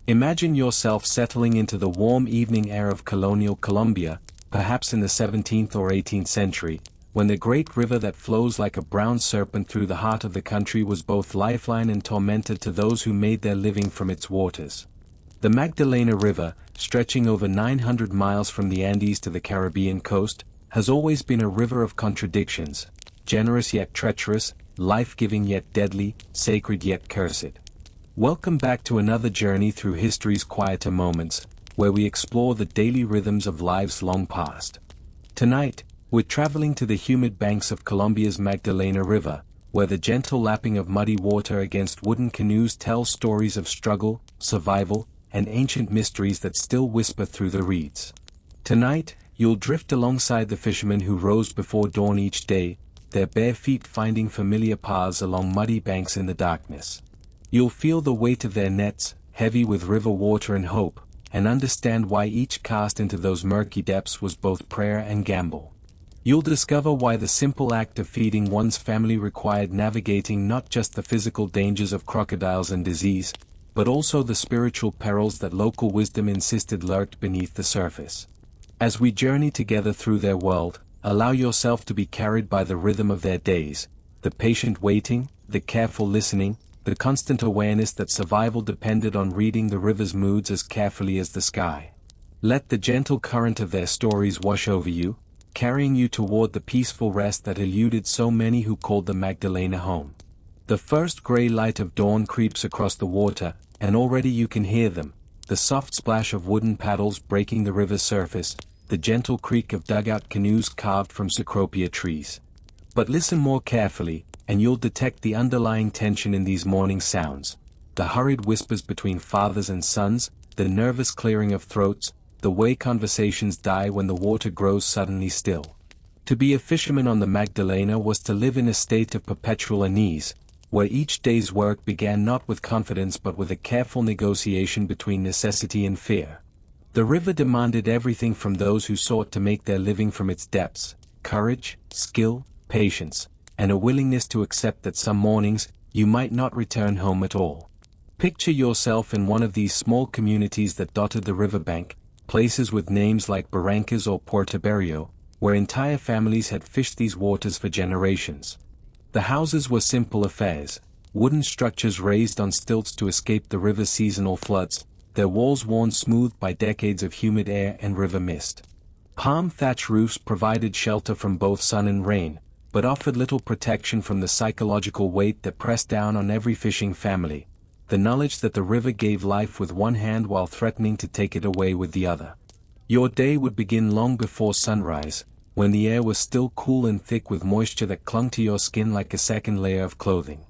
Imagine yourself settling into the warm evening air of colonial Colombia, perhaps in the 17th or 18th century, when the great river that flows like a brown serpent through the heart of the country was both lifeline and tormentor to those who made their living from its waters. The Magdalena River, stretching over 900 miles from the Andes to the Caribbean coast, has always been a river of contradictions, generous yet treacherous, life-giving yet deadly, sacred yet cursed. Welcome back to another journey through history's quieter moments, where we explore the daily rhythms of lives long past. Tonight, we're traveling to the humid banks of Colombia's Magdalena River, where the gentle lapping of muddy water against wooden canoes tells stories of struggle, survival, and ancient mysteries that still whisper through the reeds. Tonight, you'll drift alongside the fishermen who rose before dawn each day, their bare feet finding familiar paths along muddy banks in the darkness. You'll feel the weight of their nets, heavy with river water and hope, and understand why each cast into those murky depths was both prayer and gamble. You'll discover why the simple act of feeding one's family required navigating not just the physical dangers of crocodiles and disease, but also the spiritual perils that local wisdom insisted lurked beneath the surface. As we journey together through their world, allow yourself to be carried by the rhythm of their days, the patient waiting, the careful listening, the constant awareness that survival depended on reading the river's moods as carefully as the sky. Let the gentle current of their stories wash over you, carrying you toward the peaceful rest that eluded so many who called the Magdalena home. The first gray light of dawn creeps across the water, and already you can hear them, the soft splash of wooden paddles breaking the river's surface, the gentle creak of dugout canoes carved from cecropia trees. But listen more carefully, and you'll detect the underlying tension in these morning sounds, the hurried whispers between fathers and sons, the nervous clearing of throats, the way conversations die when the water grows suddenly still. To be a fisherman on the Magdalena was to live in a state of perpetual unease, where each day's work began not with confidence but with a careful negotiation between necessity and fear. The river demanded everything from those who sought to make their living from its depths: courage, skill, patience, and a willingness to accept that some mornings, you might not return home at all. Picture yourself in one of these small communities that dotted the riverbank, places with names like Barrancas or Portobarrio, where entire families had fished these waters for generations. The houses were simple affairs, wooden structures raised on stilts to escape the river's seasonal floods, their walls worn smooth by decades of humid air and river mist. Palm thatch roofs provided shelter from both sun and rain, but offered little protection from the psychological weight that pressed down on every fishing family, the knowledge that the river gave life with one hand while threatening to take it away with the other. Your day would begin long before sunrise, when the air was still cool and thick with moisture that clung to your skin like a second layer of clothing.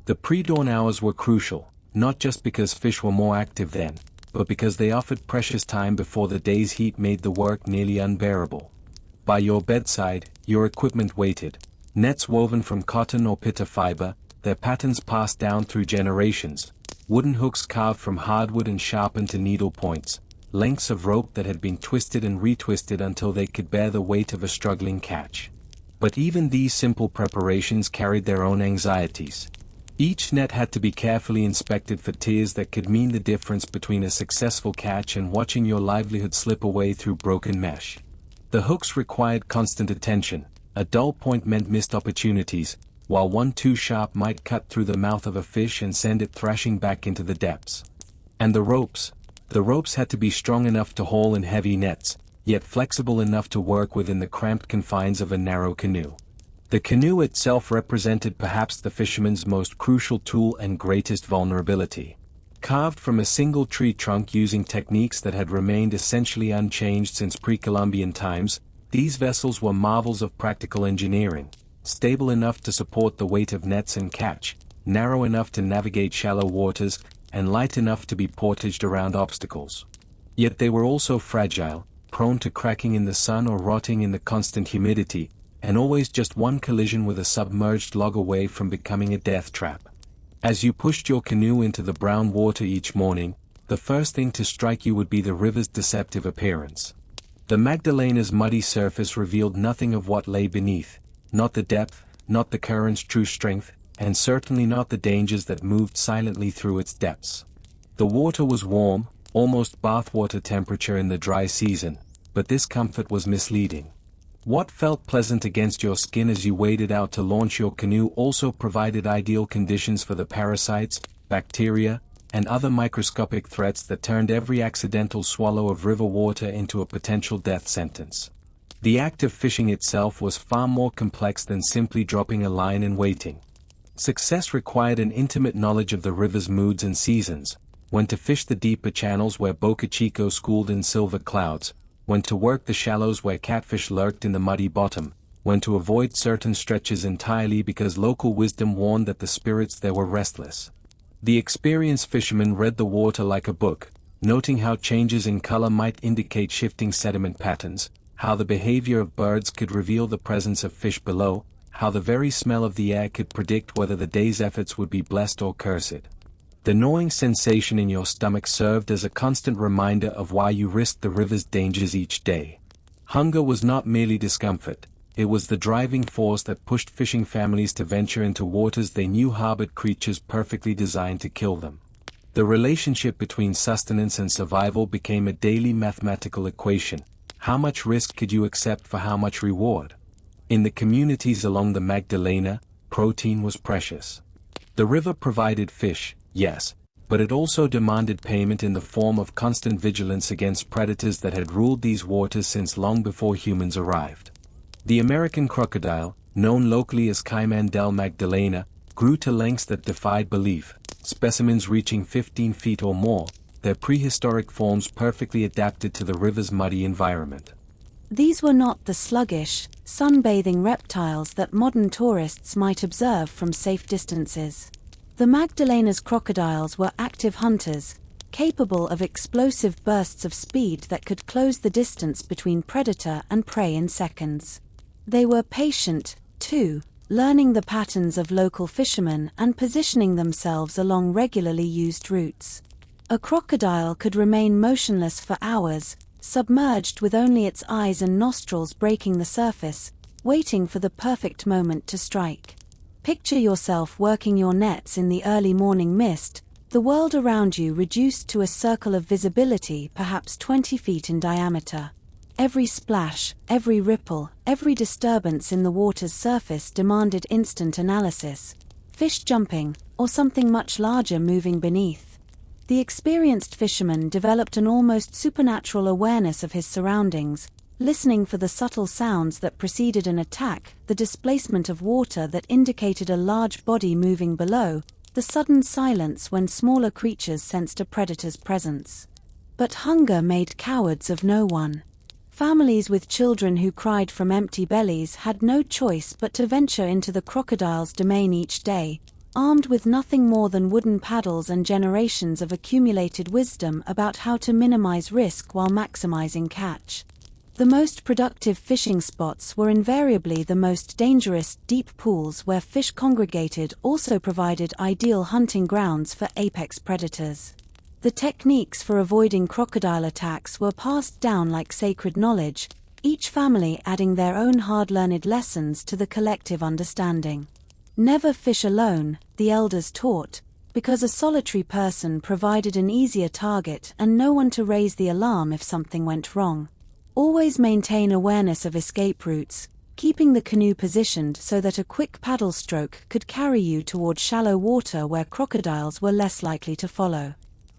The pre-dawn hours were crucial, not just because fish were more active then, but because they offered precious time before the day's heat made the work nearly unbearable. By your bedside, your equipment waited, nets woven from cotton or pitta fiber, their patterns passed down through generations, wooden hooks carved from hardwood and sharpened to needle points, lengths of rope that had been twisted and retwisted until they could bear the weight of a struggling catch. But even these simple preparations carried their own anxieties. Each net had to be carefully inspected for tears that could mean the difference between a successful catch and watching your livelihood slip away through broken mesh. The hooks required constant attention, a dull point meant missed opportunities, while one too sharp might cut through the mouth of a fish and send it thrashing back into the depths. And the ropes had to be strong enough to haul in heavy nets, yet flexible enough to work within the cramped confines of a narrow canoe. The canoe itself represented perhaps the fisherman's most crucial tool and greatest vulnerability. Carved from a single tree trunk using techniques that had remained essentially unchanged since pre-Columbian times, these vessels were marvels of practical engineering, stable enough to support the weight of nets and catch, narrow enough to navigate shallow waters, and light enough to be portaged around obstacles. Yet they were also fragile, prone to cracking in the sun or rotting in the constant humidity, and always just one collision with a submerged log away from becoming a death trap. As you pushed your canoe into the brown water each morning, the first thing to strike you would be the river's deceptive appearance. The Magdalena's muddy surface revealed nothing of what lay beneath, not the depth, not the current's true strength, and certainly not the dangers that moved silently through its depths. The water was warm, almost bathwater temperature in the dry season, but this comfort was misleading. What felt pleasant against your skin as you waded out to launch your canoe also provided ideal conditions for the parasites, bacteria, and other microscopic threats that turned every accidental swallow of river water into a potential death sentence. The act of fishing itself was far more complex than simply dropping a line and waiting. Success required an intimate knowledge of the river's moods and seasons, when to fish the deeper channels where Boca Chico schooled in silver clouds, when to work the shallows where catfish lurked in the muddy bottom, when to avoid certain stretches entirely because local wisdom warned that the spirits there were restless. The experienced fisherman read the water like a book, noting how changes in color might indicate shifting sediment patterns, how the behavior of birds could reveal the presence of fish below, how the very smell of the air could predict whether the day's efforts would be blessed or cursed. The gnawing sensation in your stomach served as a constant reminder of why you risked the river's dangers each day. Hunger was not merely discomfort, it was the driving force that pushed fishing families to venture into waters they knew harbored creatures perfectly designed to kill them. The relationship between sustenance and survival became a daily mathematical equation. How much risk could you accept for how much reward? In the communities along the Magdalena, protein was precious. The river provided fish, yes, but it also demanded payment in the form of constant vigilance against predators that had ruled these waters since long before humans arrived. The American crocodile, known locally as Caiman del Magdalena, grew to lengths that defied belief, specimens reaching 15 feet or more, their prehistoric forms perfectly adapted to the river's muddy environment. These were not the sluggish, sunbathing reptiles that modern tourists might observe from safe distances. The Magdalena's crocodiles were active hunters, capable of explosive bursts of speed that could close the distance between predator and prey in seconds. They were patient, too, learning the patterns of local fishermen and positioning themselves along regularly used routes. A crocodile could remain motionless for hours, submerged with only its eyes and nostrils breaking the surface, waiting for the perfect moment to strike. Picture yourself working your nets in the early morning mist, the world around you reduced to a circle of visibility perhaps 20 feet in diameter. Every splash, every ripple, every disturbance in the water's surface demanded instant analysis. Fish jumping, or something much larger moving beneath. The experienced fisherman developed an almost supernatural awareness of his surroundings, listening for the subtle sounds that preceded an attack, the displacement of water that indicated a large body moving below, the sudden silence when smaller creatures sensed a predator's presence. But hunger made cowards of no one. Families with children who cried from empty bellies had no choice but to venture into the crocodile's domain each day, armed with nothing more than wooden paddles and generations of accumulated wisdom about how to minimize risk while maximizing catch. The most productive fishing spots were invariably the most dangerous deep pools where fish congregated also provided ideal hunting grounds for apex predators. The techniques for avoiding crocodile attacks were passed down like sacred knowledge, each family adding their own hard-learned lessons to the collective understanding. Never fish alone, the elders taught, because a solitary person provided an easier target and no one to raise the alarm if something went wrong. Always maintain awareness of escape routes, keeping the canoe positioned so that a quick paddle stroke could carry you toward shallow water where crocodiles were less likely to follow.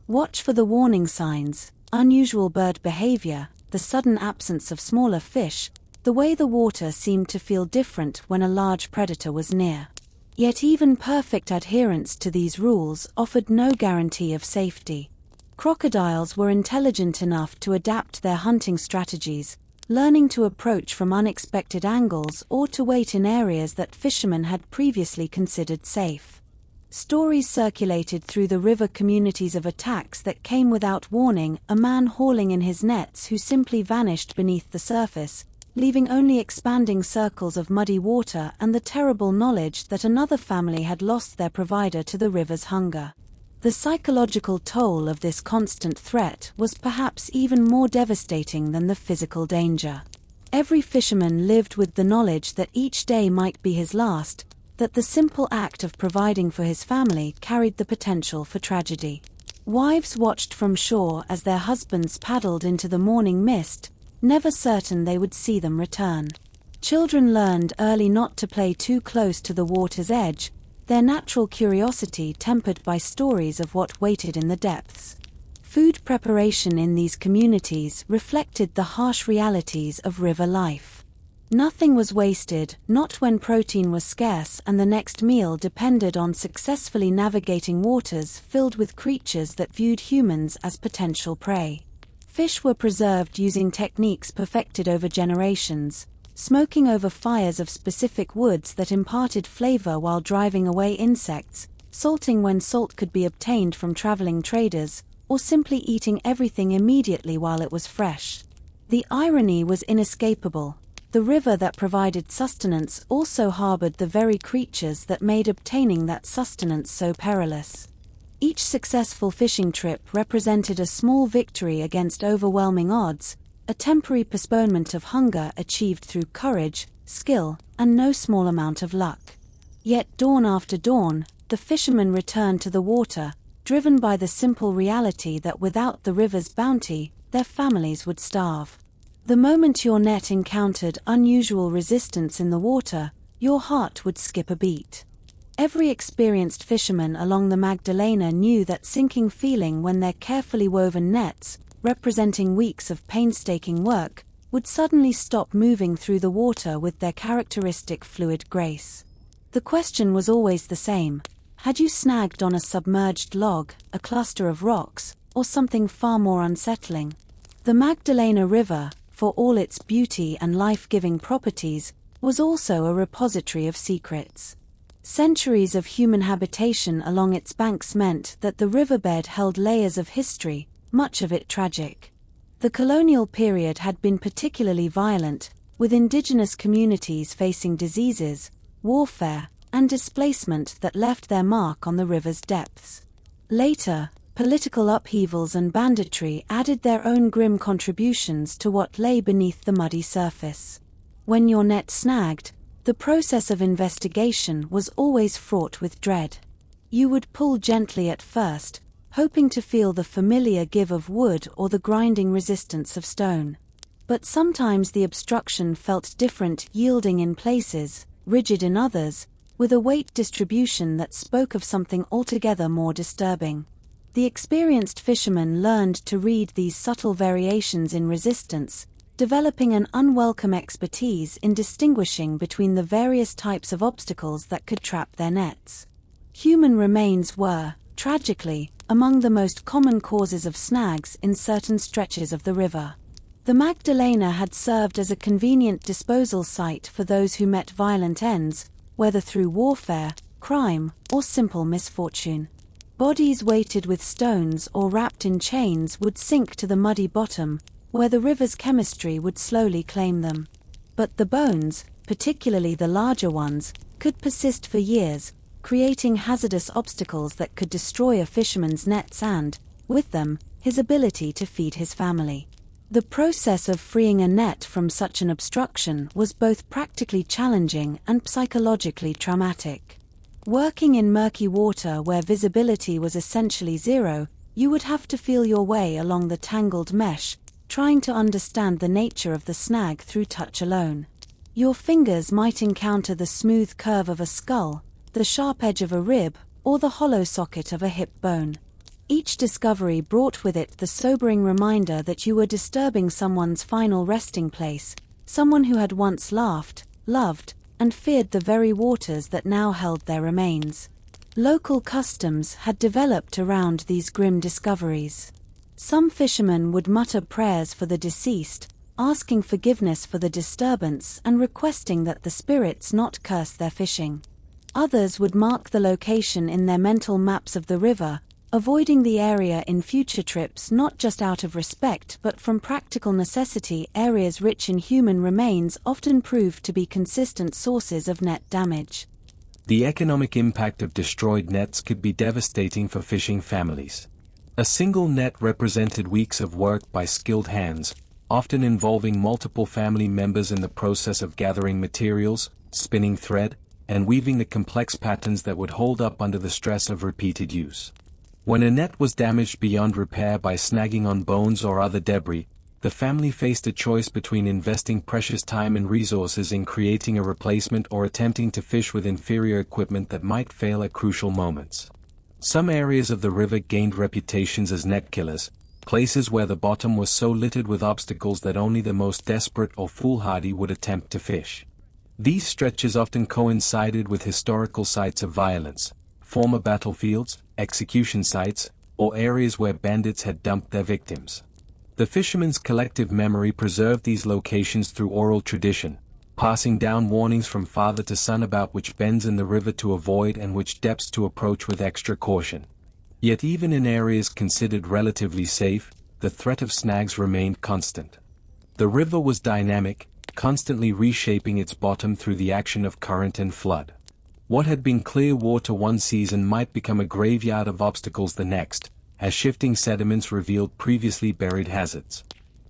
Watch for the warning signs, unusual bird behavior, the sudden absence of smaller fish, the way the water seemed to feel different when a large predator was near. Yet even perfect adherence to these rules offered no guarantee of safety. Crocodiles were intelligent enough to adapt their hunting strategies, learning to approach from unexpected angles or to wait in areas that fishermen had previously considered safe. Stories circulated through the river communities of attacks that came without warning, a man hauling in his nets who simply vanished beneath the surface, leaving only expanding circles of muddy water and the terrible knowledge that another family had lost their provider to the river's hunger. The psychological toll of this constant threat was perhaps even more devastating than the physical danger. Every fisherman lived with the knowledge that each day might be his last, that the simple act of providing for his family carried the potential for tragedy. Wives watched from shore as their husbands paddled into the morning mist, never certain they would see them return. Children learned early not to play too close to the water's edge, their natural curiosity tempered by stories of what waited in the depths. Food preparation in these communities reflected the harsh realities of river life. Nothing was wasted, not when protein was scarce and the next meal depended on successfully navigating waters filled with creatures that viewed humans as potential prey. Fish were preserved using techniques perfected over generations, smoking over fires of specific woods that imparted flavor while driving away insects, salting when salt could be obtained from traveling traders, or simply eating everything immediately while it was fresh. The irony was inescapable. The river that provided sustenance also harbored the very creatures that made obtaining that sustenance so perilous. Each successful fishing trip represented a small victory against overwhelming odds, a temporary postponement of hunger achieved through courage, skill, and no small amount of luck. Yet dawn after dawn, the fishermen returned to the water, driven by the simple reality that without the river's bounty, their families would starve. The moment your net encountered unusual resistance in the water, your heart would skip a beat. Every experienced fisherman along the Magdalena knew that sinking feeling when their carefully woven nets, representing weeks of painstaking work, would suddenly stop moving through the water with their characteristic fluid grace. The question was always the same: had you snagged on a submerged log, a cluster of rocks, or something far more unsettling? The Magdalena River, for all its beauty and life-giving properties, was also a repository of secrets. Centuries of human habitation along its banks meant that the riverbed held layers of history, much of it tragic. The colonial period had been particularly violent, with indigenous communities facing diseases, warfare, and displacement that left their mark on the river's depths. Later, political upheavals and banditry added their own grim contributions to what lay beneath the muddy surface. When your net snagged, the process of investigation was always fraught with dread. You would pull gently at first, hoping to feel the familiar give of wood or the grinding resistance of stone. But sometimes the obstruction felt different, yielding in places, rigid in others, with a weight distribution that spoke of something altogether more disturbing. The experienced fisherman learned to read these subtle variations in resistance, developing an unwelcome expertise in distinguishing between the various types of obstacles that could trap their nets. Human remains were, tragically, among the most common causes of snags in certain stretches of the river. The Magdalena had served as a convenient disposal site for those who met violent ends, whether through warfare, crime, or simple misfortune. Bodies weighted with stones or wrapped in chains would sink to the muddy bottom, where the river's chemistry would slowly claim them. But the bones, particularly the larger ones, could persist for years, creating hazardous obstacles that could destroy a fisherman's nets and, with them, his ability to feed his family. The process of freeing a net from such an obstruction was both practically challenging and psychologically traumatic. Working in murky water where visibility was essentially zero, you would have to feel your way along the tangled mesh, trying to understand the nature of the snag through touch alone. Your fingers might encounter the smooth curve of a skull, the sharp edge of a rib, or the hollow socket of a hip bone. Each discovery brought with it the sobering reminder that you were disturbing someone's final resting place, someone who had once laughed, loved, and feared the very waters that now held their remains. Local customs had developed around these grim discoveries. Some fishermen would mutter prayers for the deceased, asking forgiveness for the disturbance and requesting that the spirits not curse their fishing. Others would mark the location in their mental maps of the river, avoiding the area in future trips not just out of respect but from practical necessity. Areas rich in human remains often proved to be consistent sources of net damage. The economic impact of destroyed nets could be devastating for fishing families. A single net represented weeks of work by skilled hands, often involving multiple family members in the process of gathering materials, spinning thread, and weaving the complex patterns that would hold up under the stress of repeated use. When a net was damaged beyond repair by snagging on bones or other debris, the family faced a choice between investing precious time and resources in creating a replacement or attempting to fish with inferior equipment that might fail at crucial moments. Some areas of the river gained reputations as net killers, places where the bottom was so littered with obstacles that only the most desperate or foolhardy would attempt to fish. These stretches often coincided with historical sites of violence, former battlefields, execution sites, or areas where bandits had dumped their victims. The fishermen's collective memory preserved these locations through oral tradition, passing down warnings from father to son about which bends in the river to avoid and which depths to approach with extra caution. Yet even in areas considered relatively safe, the threat of snags remained constant. The river was dynamic, constantly reshaping its bottom through the action of current and flood. What had been clear water one season might become a graveyard of obstacles the next, as shifting sediments revealed previously buried hazards.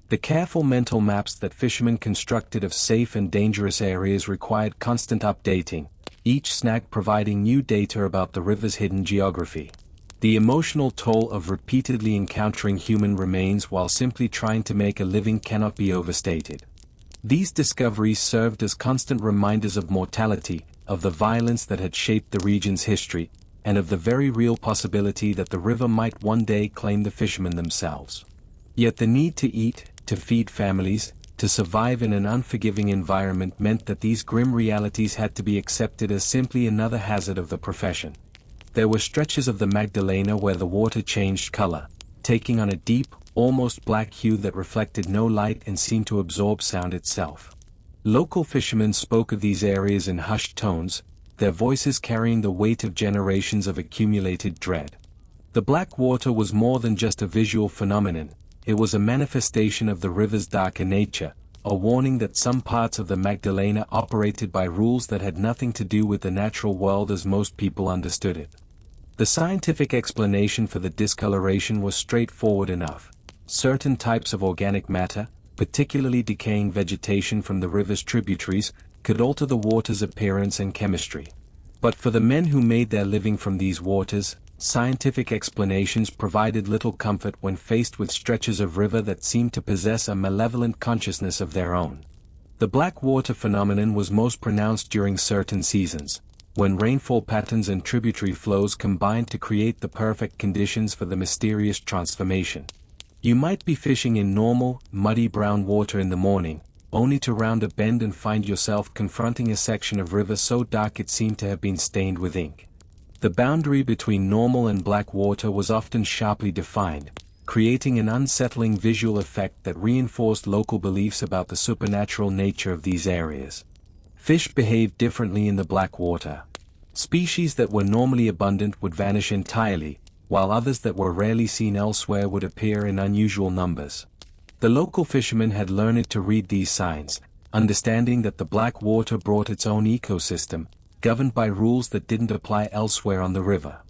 The careful mental maps that fishermen constructed of safe and dangerous areas required constant updating, each snag providing new data about the river's hidden geography. The emotional toll of repeatedly encountering human remains while simply trying to make a living cannot be overstated. These discoveries served as constant reminders of mortality, of the violence that had shaped the region's history, and of the very real possibility that the river might one day claim the fishermen themselves. Yet the need to eat, to feed families, to survive in an unforgiving environment meant that these grim realities had to be accepted as simply another hazard of the profession. There were stretches of the Magdalena where the water changed color, taking on a deep, almost black hue that reflected no light and seemed to absorb sound itself. Local fishermen spoke of these areas in hushed tones, their voices carrying the weight of generations of accumulated dread. The black water was more than just a visual phenomenon, it was a manifestation of the river's darker nature, a warning that some parts of the Magdalena operated by rules that had nothing to do with the natural world as most people understood it. The scientific explanation for the discoloration was straightforward enough. Certain types of organic matter, particularly decaying vegetation from the river's tributaries, could alter the water's appearance and chemistry. But for the men who made their living from these waters, scientific explanations provided little comfort when faced with stretches of river that seemed to possess a malevolent consciousness of their own. The black water phenomenon was most pronounced during certain seasons, when rainfall patterns and tributary flows combined to create the perfect conditions for the mysterious transformation. You might be fishing in normal, muddy brown water in the morning, only to round a bend and find yourself confronting a section of river so dark it seemed to have been stained with ink. The boundary between normal and black water was often sharply defined, creating an unsettling visual effect that reinforced local beliefs about the supernatural nature of these areas. Fish behaved differently in the black water. Species that were normally abundant would vanish entirely, while others that were rarely seen elsewhere would appear in unusual numbers. The local fishermen had learned to read these signs, understanding that the black water brought its own ecosystem, governed by rules that didn't apply elsewhere on the river.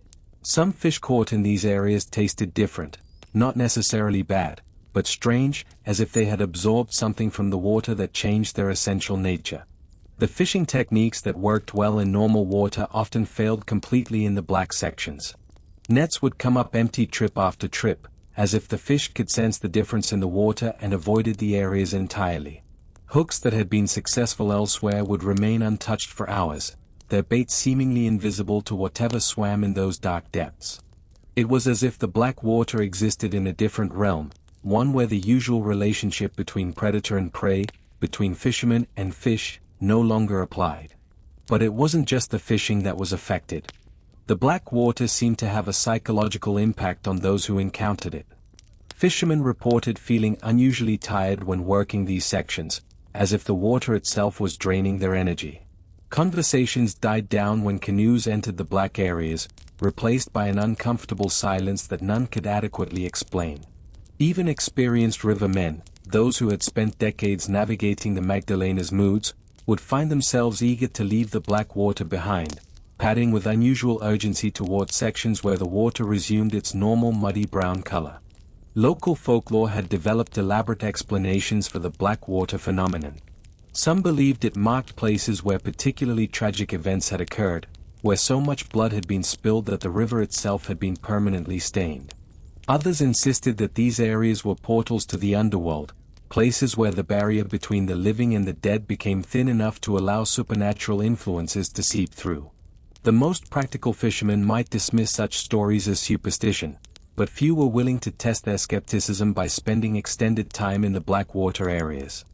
Some fish caught in these areas tasted different, not necessarily bad, but strange, as if they had absorbed something from the water that changed their essential nature. The fishing techniques that worked well in normal water often failed completely in the black sections. Nets would come up empty trip after trip, as if the fish could sense the difference in the water and avoided the areas entirely. Hooks that had been successful elsewhere would remain untouched for hours, their bait seemingly invisible to whatever swam in those dark depths. It was as if the black water existed in a different realm, one where the usual relationship between predator and prey, between fisherman and fish, no longer applied. But it wasn't just the fishing that was affected. The black water seemed to have a psychological impact on those who encountered it. Fishermen reported feeling unusually tired when working these sections, as if the water itself was draining their energy. Conversations died down when canoes entered the black areas, replaced by an uncomfortable silence that none could adequately explain. Even experienced rivermen, those who had spent decades navigating the Magdalena's moods, would find themselves eager to leave the black water behind, padding with unusual urgency toward sections where the water resumed its normal muddy brown color. Local folklore had developed elaborate explanations for the black water phenomenon. Some believed it marked places where particularly tragic events had occurred, where so much blood had been spilled that the river itself had been permanently stained. Others insisted that these areas were portals to the underworld, places where the barrier between the living and the dead became thin enough to allow supernatural influences to seep through. The most practical fishermen might dismiss such stories as superstition, but few were willing to test their skepticism by spending extended time in the black water areas.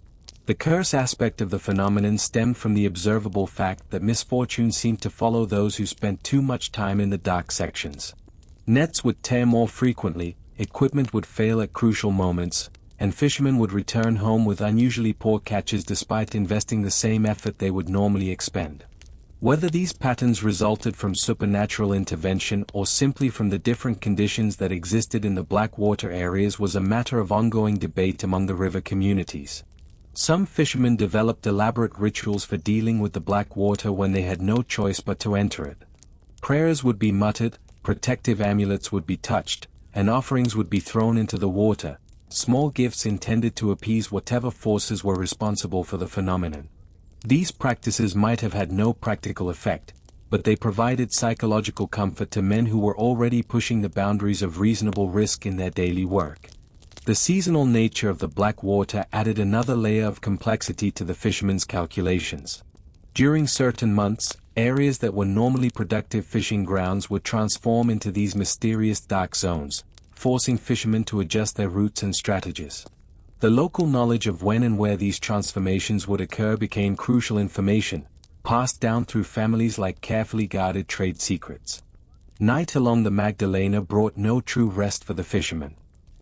The curse aspect of the phenomenon stemmed from the observable fact that misfortune seemed to follow those who spent too much time in the dark sections. Nets would tear more frequently, equipment would fail at crucial moments, and fishermen would return home with unusually poor catches despite investing the same effort they would normally expend. Whether these patterns resulted from supernatural intervention or simply from the different conditions that existed in the black water areas was a matter of ongoing debate among the river communities. Some fishermen developed elaborate rituals for dealing with the black water when they had no choice but to enter it. Prayers would be muttered, protective amulets would be touched, and offerings would be thrown into the water, small gifts intended to appease whatever forces were responsible for the phenomenon. These practices might have had no practical effect, but they provided psychological comfort to men who were already pushing the boundaries of reasonable risk in their daily work. The seasonal nature of the black water added another layer of complexity to the fishermen's calculations. During certain months, areas that were normally productive fishing grounds would transform into these mysterious dark zones, forcing fishermen to adjust their routes and strategies. The local knowledge of when and where these transformations would occur became crucial information, passed down through families like carefully guarded trade secrets. Night along the Magdalena brought no true rest for the fishermen.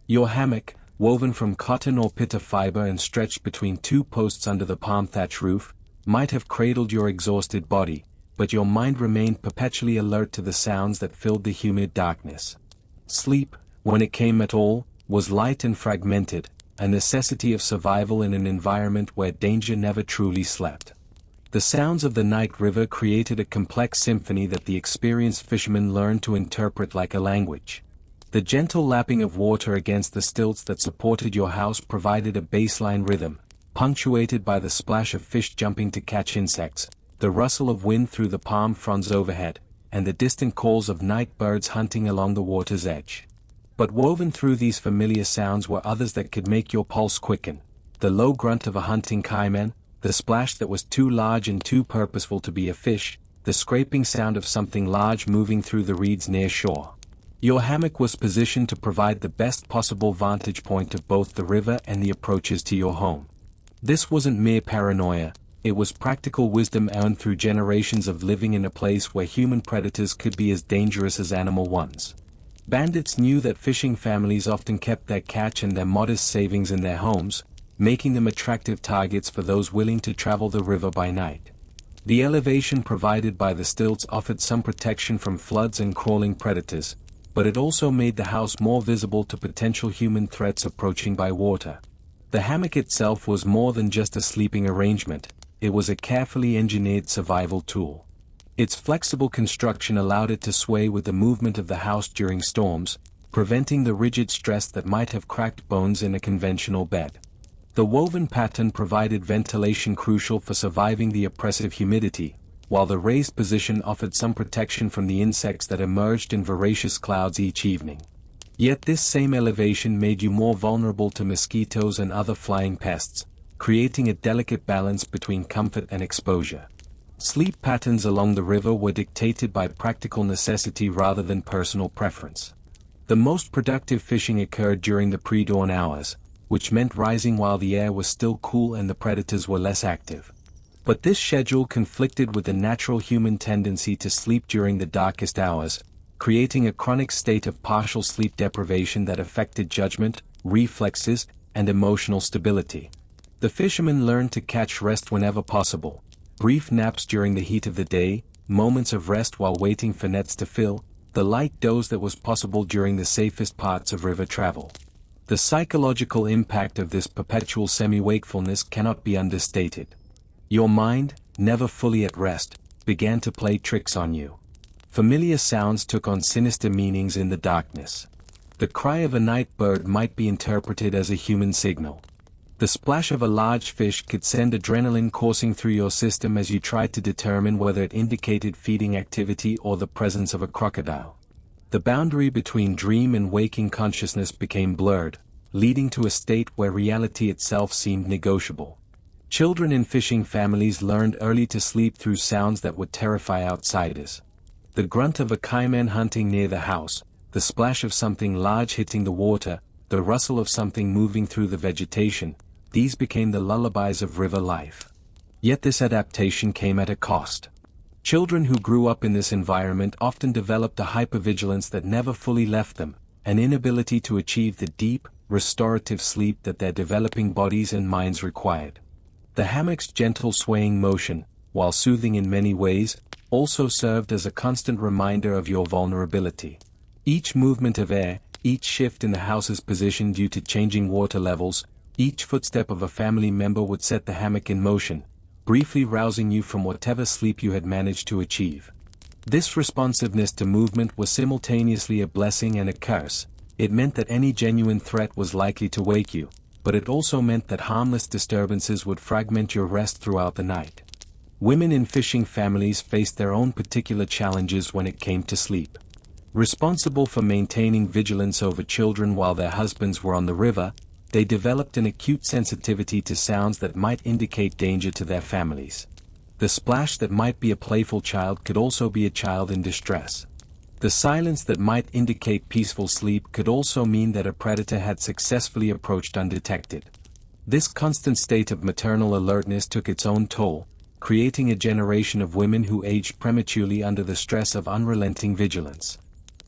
Your hammock, woven from cotton or pitta fiber and stretched between two posts under the palm thatch roof, might have cradled your exhausted body, but your mind remained perpetually alert to the sounds that filled the humid darkness. Sleep, when it came at all, was light and fragmented, a necessity of survival in an environment where danger never truly slept. The sounds of the night river created a complex symphony that the experienced fishermen learned to interpret like a language. The gentle lapping of water against the stilts that supported your house provided a baseline rhythm, punctuated by the splash of fish jumping to catch insects, the rustle of wind through the palm fronds overhead, and the distant calls of night birds hunting along the water's edge. But woven through these familiar sounds were others that could make your pulse quicken: the low grunt of a hunting cayman, the splash that was too large and too purposeful to be a fish, the scraping sound of something large moving through the reeds near shore. Your hammock was positioned to provide the best possible vantage point of both the river and the approaches to your home. This wasn't mere paranoia, it was practical wisdom earned through generations of living in a place where human predators could be as dangerous as animal ones. Bandits knew that fishing families often kept their catch and their modest savings in their homes, making them attractive targets for those willing to travel the river by night. The elevation provided by the stilts offered some protection from floods and crawling predators, but it also made the house more visible to potential human threats approaching by water. The hammock itself was more than just a sleeping arrangement, it was a carefully engineered survival tool. Its flexible construction allowed it to sway with the movement of the house during storms, preventing the rigid stress that might have cracked bones in a conventional bed. The woven pattern provided ventilation crucial for surviving the oppressive humidity, while the raised position offered some protection from the insects that emerged in voracious clouds each evening. Yet this same elevation made you more vulnerable to mosquitoes and other flying pests, creating a delicate balance between comfort and exposure. Sleep patterns along the river were dictated by practical necessity rather than personal preference. The most productive fishing occurred during the pre-dawn hours, which meant rising while the air was still cool and the predators were less active. But this schedule conflicted with the natural human tendency to sleep during the darkest hours, creating a chronic state of partial sleep deprivation that affected judgment, reflexes, and emotional stability. The fishermen learned to catch rest whenever possible. Brief naps during the heat of the day, moments of rest while waiting for nets to fill, the light doze that was possible during the safest parts of river travel. The psychological impact of this perpetual semi-wakefulness cannot be understated. Your mind, never fully at rest, began to play tricks on you. Familiar sounds took on sinister meanings in the darkness. The cry of a night bird might be interpreted as a human signal. The splash of a large fish could send adrenaline coursing through your system as you tried to determine whether it indicated feeding activity or the presence of a crocodile. The boundary between dream and waking consciousness became blurred, leading to a state where reality itself seemed negotiable. Children in fishing families learned early to sleep through sounds that would terrify outsiders. The grunt of a caiman hunting near the house, the splash of something large hitting the water, the rustle of something moving through the vegetation, these became the lullabies of river life. Yet this adaptation came at a cost. Children who grew up in this environment often developed a hypervigilance that never fully left them, an inability to achieve the deep, restorative sleep that their developing bodies and minds required. The hammock's gentle swaying motion, while soothing in many ways, also served as a constant reminder of your vulnerability. Each movement of air, each shift in the house's position due to changing water levels, each footstep of a family member would set the hammock in motion, briefly rousing you from whatever sleep you had managed to achieve. This responsiveness to movement was simultaneously a blessing and a curse. It meant that any genuine threat was likely to wake you, but it also meant that harmless disturbances would fragment your rest throughout the night. Women in fishing families faced their own particular challenges when it came to sleep. Responsible for maintaining vigilance over children while their husbands were on the river, they developed an acute sensitivity to sounds that might indicate danger to their families. The splash that might be a playful child could also be a child in distress. The silence that might indicate peaceful sleep could also mean that a predator had successfully approached undetected. This constant state of maternal alertness took its own toll, creating a generation of women who aged prematurely under the stress of unrelenting vigilance.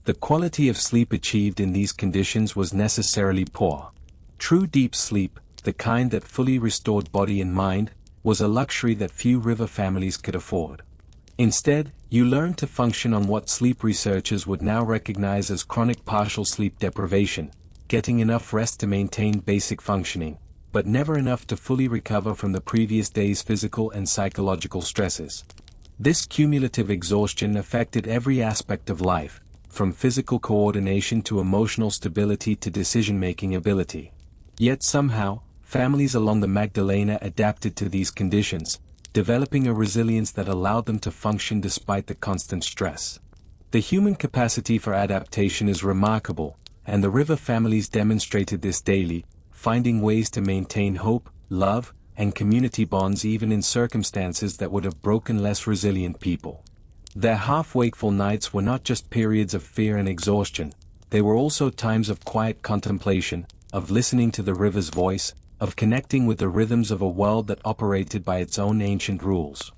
The quality of sleep achieved in these conditions was necessarily poor. True deep sleep, the kind that fully restored body and mind, was a luxury that few river families could afford. Instead, you learned to function on what sleep researchers would now recognize as chronic partial sleep deprivation, getting enough rest to maintain basic functioning, but never enough to fully recover from the previous day's physical and psychological stresses. This cumulative exhaustion affected every aspect of life, from physical coordination to emotional stability to decision-making ability. Yet somehow, families along the Magdalena adapted to these conditions, developing a resilience that allowed them to function despite the constant stress. The human capacity for adaptation is remarkable, and the river families demonstrated this daily, finding ways to maintain hope, love, and community bonds even in circumstances that would have broken less resilient people. Their half-wakeful nights were not just periods of fear and exhaustion, they were also times of quiet contemplation, of listening to the river's voice, of connecting with the rhythms of a world that operated by its own ancient rules.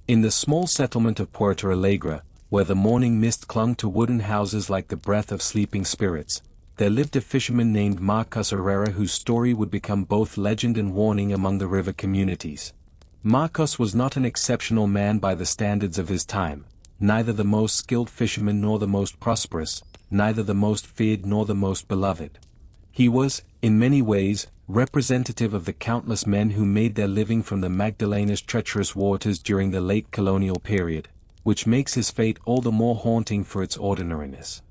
In the small settlement of Puerto Alegre, where the morning mist clung to wooden houses like the breath of sleeping spirits, there lived a fisherman named Marcos Herrera whose story would become both legend and warning among the river communities. Marcos was not an exceptional man by the standards of his time, neither the most skilled fisherman nor the most prosperous, neither the most feared nor the most beloved. He was, in many ways, representative of the countless men who made their living from the Magdalena's treacherous waters during the late colonial period, which makes his fate all the more haunting for its ordinariness.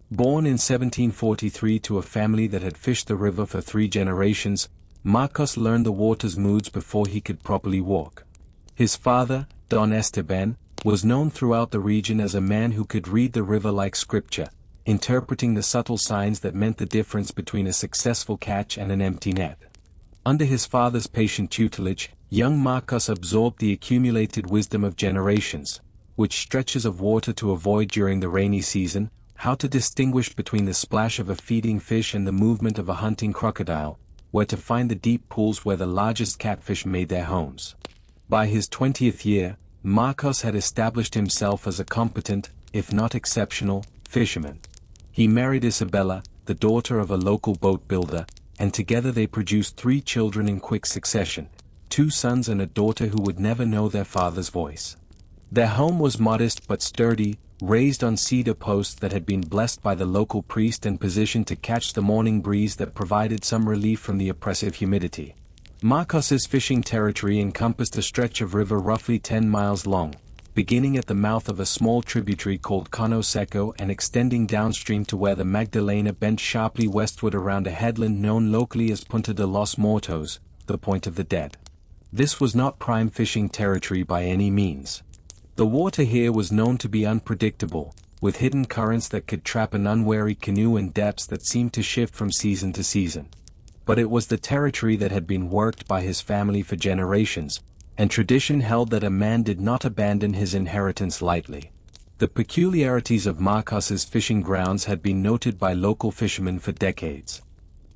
Born in 1743 to a family that had fished the river for 3 generations, Marcos learned the water's moods before he could properly walk. His father, Don Esteban, was known throughout the region as a man who could read the river like scripture, interpreting the subtle signs that meant the difference between a successful catch and an empty net. Under his father's patient tutelage, young Marcos absorbed the accumulated wisdom of generations, which stretches of water to avoid during the rainy season, how to distinguish between the splash of a feeding fish and the movement of a hunting crocodile, where to find the deep pools where the largest catfish made their homes. By his 20th year, Marcos had established himself as a competent, if not exceptional, fisherman. He married Isabella, the daughter of a local boat builder, and together they produced 3 children in quick succession, 2 sons and a daughter who would never know their father's voice. Their home was modest but sturdy, raised on cedar posts that had been blessed by the local priest and positioned to catch the morning breeze that provided some relief from the oppressive humidity. Marcos's fishing territory encompassed a stretch of river roughly 10 miles long, beginning at the mouth of a small tributary called Cano Seco and extending downstream to where the Magdalena bent sharply westward around a headland known locally as Punta de los Muertos, the Point of the Dead. This was not prime fishing territory by any means. The water here was known to be unpredictable, with hidden currents that could trap an unwary canoe in depths that seemed to shift from season to season. But it was the territory that had been worked by his family for generations, and tradition held that a man did not abandon his inheritance lightly. The peculiarities of Marcos's fishing grounds had been noted by local fishermen for decades.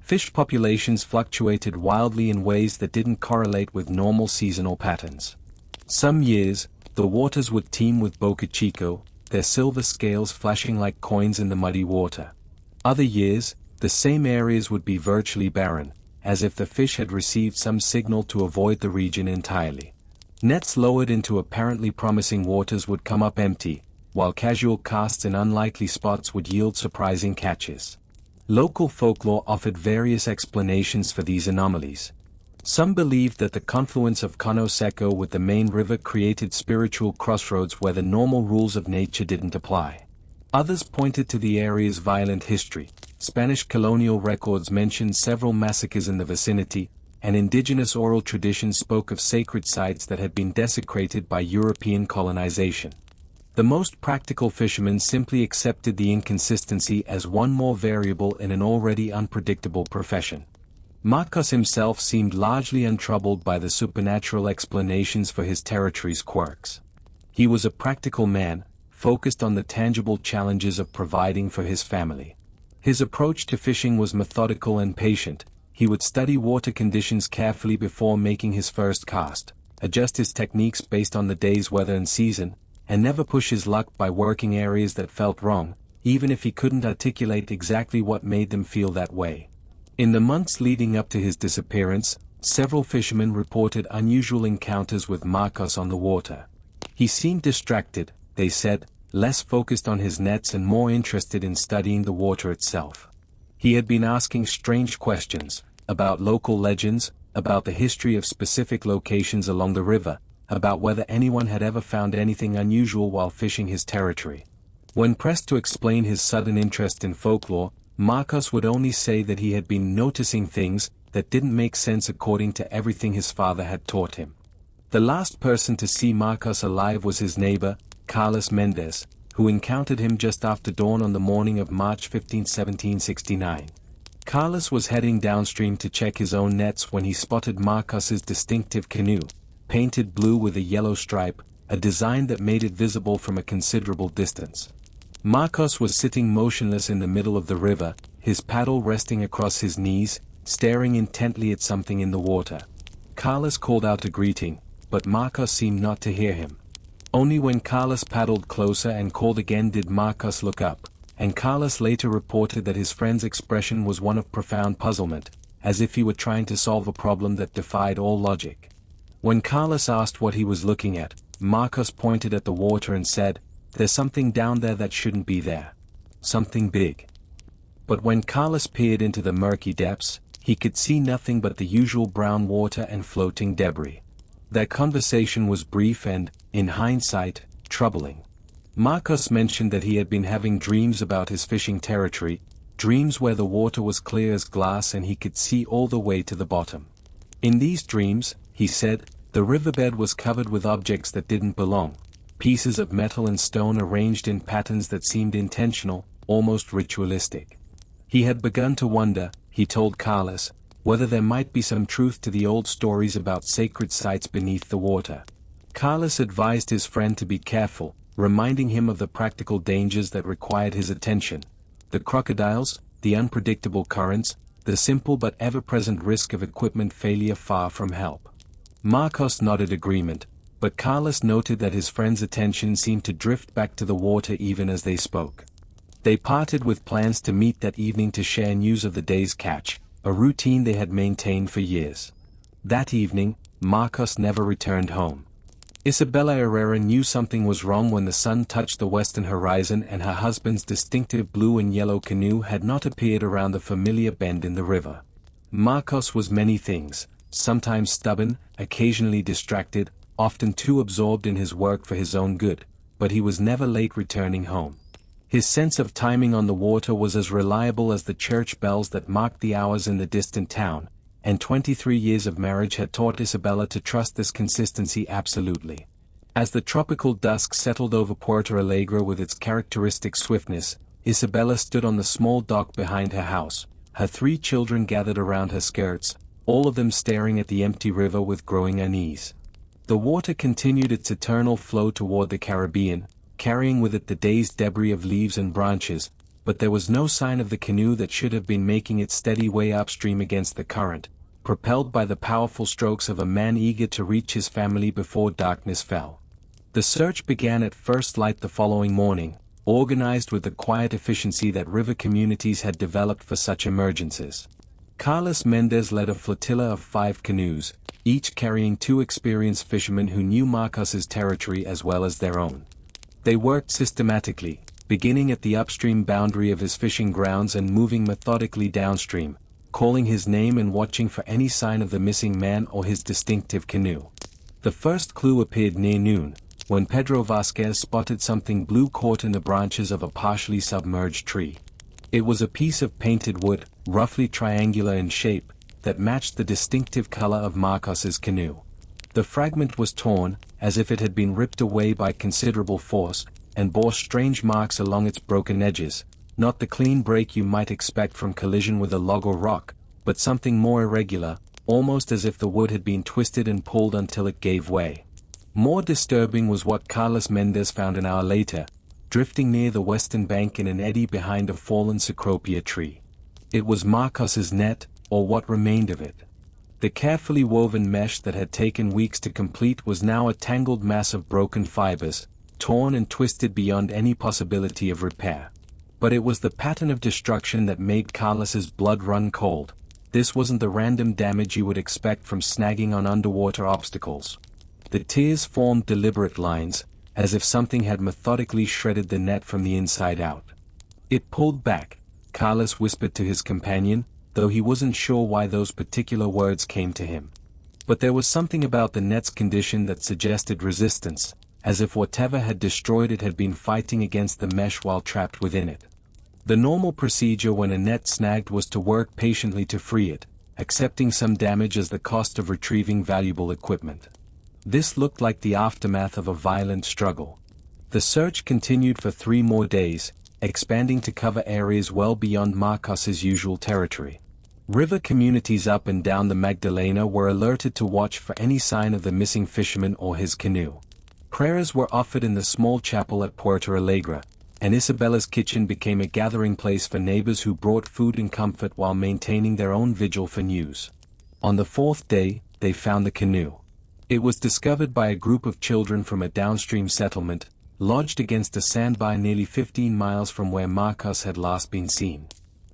Fish populations fluctuated wildly in ways that didn't correlate with normal seasonal patterns. Some years, the waters would teem with boca chico, their silver scales flashing like coins in the muddy water. Other years, the same areas would be virtually barren, as if the fish had received some signal to avoid the region entirely. Nets lowered into apparently promising waters would come up empty, while casual casts in unlikely spots would yield surprising catches. Local folklore offered various explanations for these anomalies. Some believed that the confluence of Cano Seco with the main river created spiritual crossroads where the normal rules of nature didn't apply. Others pointed to the area's violent history. Spanish colonial records mentioned several massacres in the vicinity, and indigenous oral traditions spoke of sacred sites that had been desecrated by European colonization. The most practical fishermen simply accepted the inconsistency as one more variable in an already unpredictable profession. Marcos himself seemed largely untroubled by the supernatural explanations for his territory's quirks. He was a practical man, focused on the tangible challenges of providing for his family. His approach to fishing was methodical and patient. He would study water conditions carefully before making his first cast, adjust his techniques based on the day's weather and season, and never push his luck by working areas that felt wrong, even if he couldn't articulate exactly what made them feel that way. In the months leading up to his disappearance, several fishermen reported unusual encounters with Marcos on the water. He seemed distracted, they said, less focused on his nets and more interested in studying the water itself. He had been asking strange questions, about local legends, about the history of specific locations along the river, about whether anyone had ever found anything unusual while fishing his territory. When pressed to explain his sudden interest in folklore, Marcos would only say that he had been noticing things that didn't make sense according to everything his father had taught him. The last person to see Marcos alive was his neighbor, Carlos Mendez, who encountered him just after dawn on the morning of March 15, 1769. Carlos was heading downstream to check his own nets when he spotted Marcos's distinctive canoe, painted blue with a yellow stripe, a design that made it visible from a considerable distance. Marcos was sitting motionless in the middle of the river, his paddle resting across his knees, staring intently at something in the water. Carlos called out a greeting, but Marcos seemed not to hear him. Only when Carlos paddled closer and called again did Marcos look up, and Carlos later reported that his friend's expression was one of profound puzzlement, as if he were trying to solve a problem that defied all logic. When Carlos asked what he was looking at, Marcos pointed at the water and said, "There's something down there that shouldn't be there. Something big." But when Carlos peered into the murky depths, he could see nothing but the usual brown water and floating debris. Their conversation was brief and, in hindsight, troubling. Marcos mentioned that he had been having dreams about his fishing territory, dreams where the water was clear as glass and he could see all the way to the bottom. In these dreams, he said, the riverbed was covered with objects that didn't belong, pieces of metal and stone arranged in patterns that seemed intentional, almost ritualistic. He had begun to wonder, he told Carlos, whether there might be some truth to the old stories about sacred sites beneath the water. Carlos advised his friend to be careful, reminding him of the practical dangers that required his attention. The crocodiles, the unpredictable currents, the simple but ever-present risk of equipment failure far from help. Marcos nodded agreement, but Carlos noted that his friend's attention seemed to drift back to the water even as they spoke. They parted with plans to meet that evening to share news of the day's catch, a routine they had maintained for years. That evening, Marcos never returned home. Isabella Herrera knew something was wrong when the sun touched the western horizon and her husband's distinctive blue and yellow canoe had not appeared around the familiar bend in the river. Marcos was many things, sometimes stubborn, occasionally distracted, often too absorbed in his work for his own good, but he was never late returning home. His sense of timing on the water was as reliable as the church bells that marked the hours in the distant town, and 23 years of marriage had taught Isabella to trust this consistency absolutely. As the tropical dusk settled over Puerto Alegre with its characteristic swiftness, Isabella stood on the small dock behind her house, her 3 children gathered around her skirts, all of them staring at the empty river with growing unease. The water continued its eternal flow toward the Caribbean, carrying with it the day's debris of leaves and branches, but there was no sign of the canoe that should have been making its steady way upstream against the current, propelled by the powerful strokes of a man eager to reach his family before darkness fell. The search began at first light the following morning, organized with the quiet efficiency that river communities had developed for such emergencies. Carlos Mendez led a flotilla of 5 canoes, each carrying 2 experienced fishermen who knew Marcos's territory as well as their own. They worked systematically, beginning at the upstream boundary of his fishing grounds and moving methodically downstream, calling his name and watching for any sign of the missing man or his distinctive canoe. The first clue appeared near noon, when Pedro Vasquez spotted something blue caught in the branches of a partially submerged tree. It was a piece of painted wood, roughly triangular in shape, that matched the distinctive color of Marcos's canoe. The fragment was torn, as if it had been ripped away by considerable force, and bore strange marks along its broken edges, not the clean break you might expect from collision with a log or rock, but something more irregular, almost as if the wood had been twisted and pulled until it gave way. More disturbing was what Carlos Mendez found an hour later, drifting near the western bank in an eddy behind a fallen cecropia tree. It was Marcos's net, or what remained of it. The carefully woven mesh that had taken weeks to complete was now a tangled mass of broken fibers, torn and twisted beyond any possibility of repair. But it was the pattern of destruction that made Carlos's blood run cold. This wasn't the random damage you would expect from snagging on underwater obstacles. The tears formed deliberate lines, as if something had methodically shredded the net from the inside out. It pulled back, Carlos whispered to his companion, though he wasn't sure why those particular words came to him. But there was something about the net's condition that suggested resistance, as if whatever had destroyed it had been fighting against the mesh while trapped within it. The normal procedure when a net snagged was to work patiently to free it, accepting some damage as the cost of retrieving valuable equipment. This looked like the aftermath of a violent struggle. The search continued for 3 more days, expanding to cover areas well beyond Marcos's usual territory. River communities up and down the Magdalena were alerted to watch for any sign of the missing fisherman or his canoe. Prayers were offered in the small chapel at Puerto Alegre, and Isabella's kitchen became a gathering place for neighbors who brought food and comfort while maintaining their own vigil for news. On the 4th day, they found the canoe. It was discovered by a group of children from a downstream settlement, lodged against a sandbar nearly 15 miles from where Marcos had last been seen.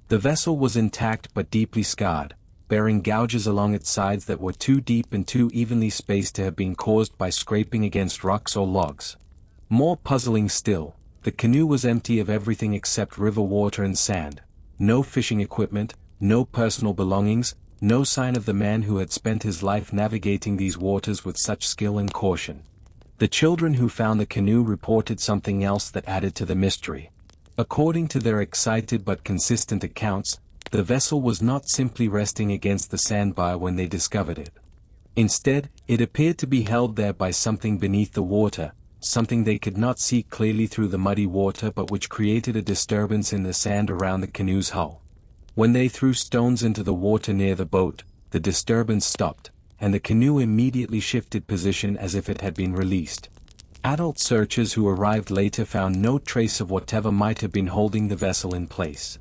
The vessel was intact but deeply scarred, bearing gouges along its sides that were too deep and too evenly spaced to have been caused by scraping against rocks or logs. More puzzling still, the canoe was empty of everything except river water and sand. No fishing equipment, no personal belongings, no sign of the man who had spent his life navigating these waters with such skill and caution. The children who found the canoe reported something else that added to the mystery. According to their excited but consistent accounts, the vessel was not simply resting against the sandbar when they discovered it. Instead, it appeared to be held there by something beneath the water, something they could not see clearly through the muddy water but which created a disturbance in the sand around the canoe's hull. When they threw stones into the water near the boat, the disturbance stopped, and the canoe immediately shifted position as if it had been released. Adult searchers who arrived later found no trace of whatever might have been holding the vessel in place.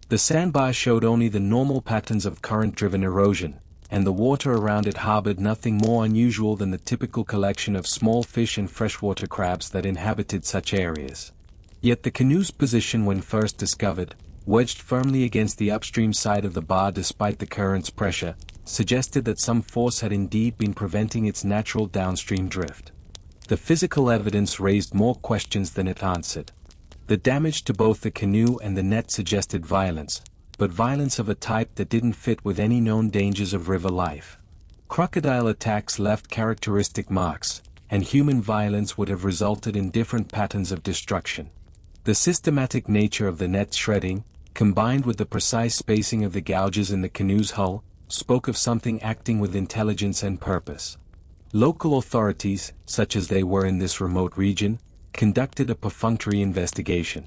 The sandbar showed only the normal patterns of current-driven erosion, and the water around it harbored nothing more unusual than the typical collection of small fish and freshwater crabs that inhabited such areas. Yet the canoe's position when first discovered, wedged firmly against the upstream side of the bar despite the current's pressure, suggested that some force had indeed been preventing its natural downstream drift. The physical evidence raised more questions than it answered. The damage to both the canoe and the net suggested violence, but violence of a type that didn't fit with any known dangers of river life. Crocodile attacks left characteristic marks, and human violence would have resulted in different patterns of destruction. The systematic nature of the net's shredding, combined with the precise spacing of the gouges in the canoe's hull, spoke of something acting with intelligence and purpose. Local authorities, such as they were in this remote region, conducted a perfunctory investigation.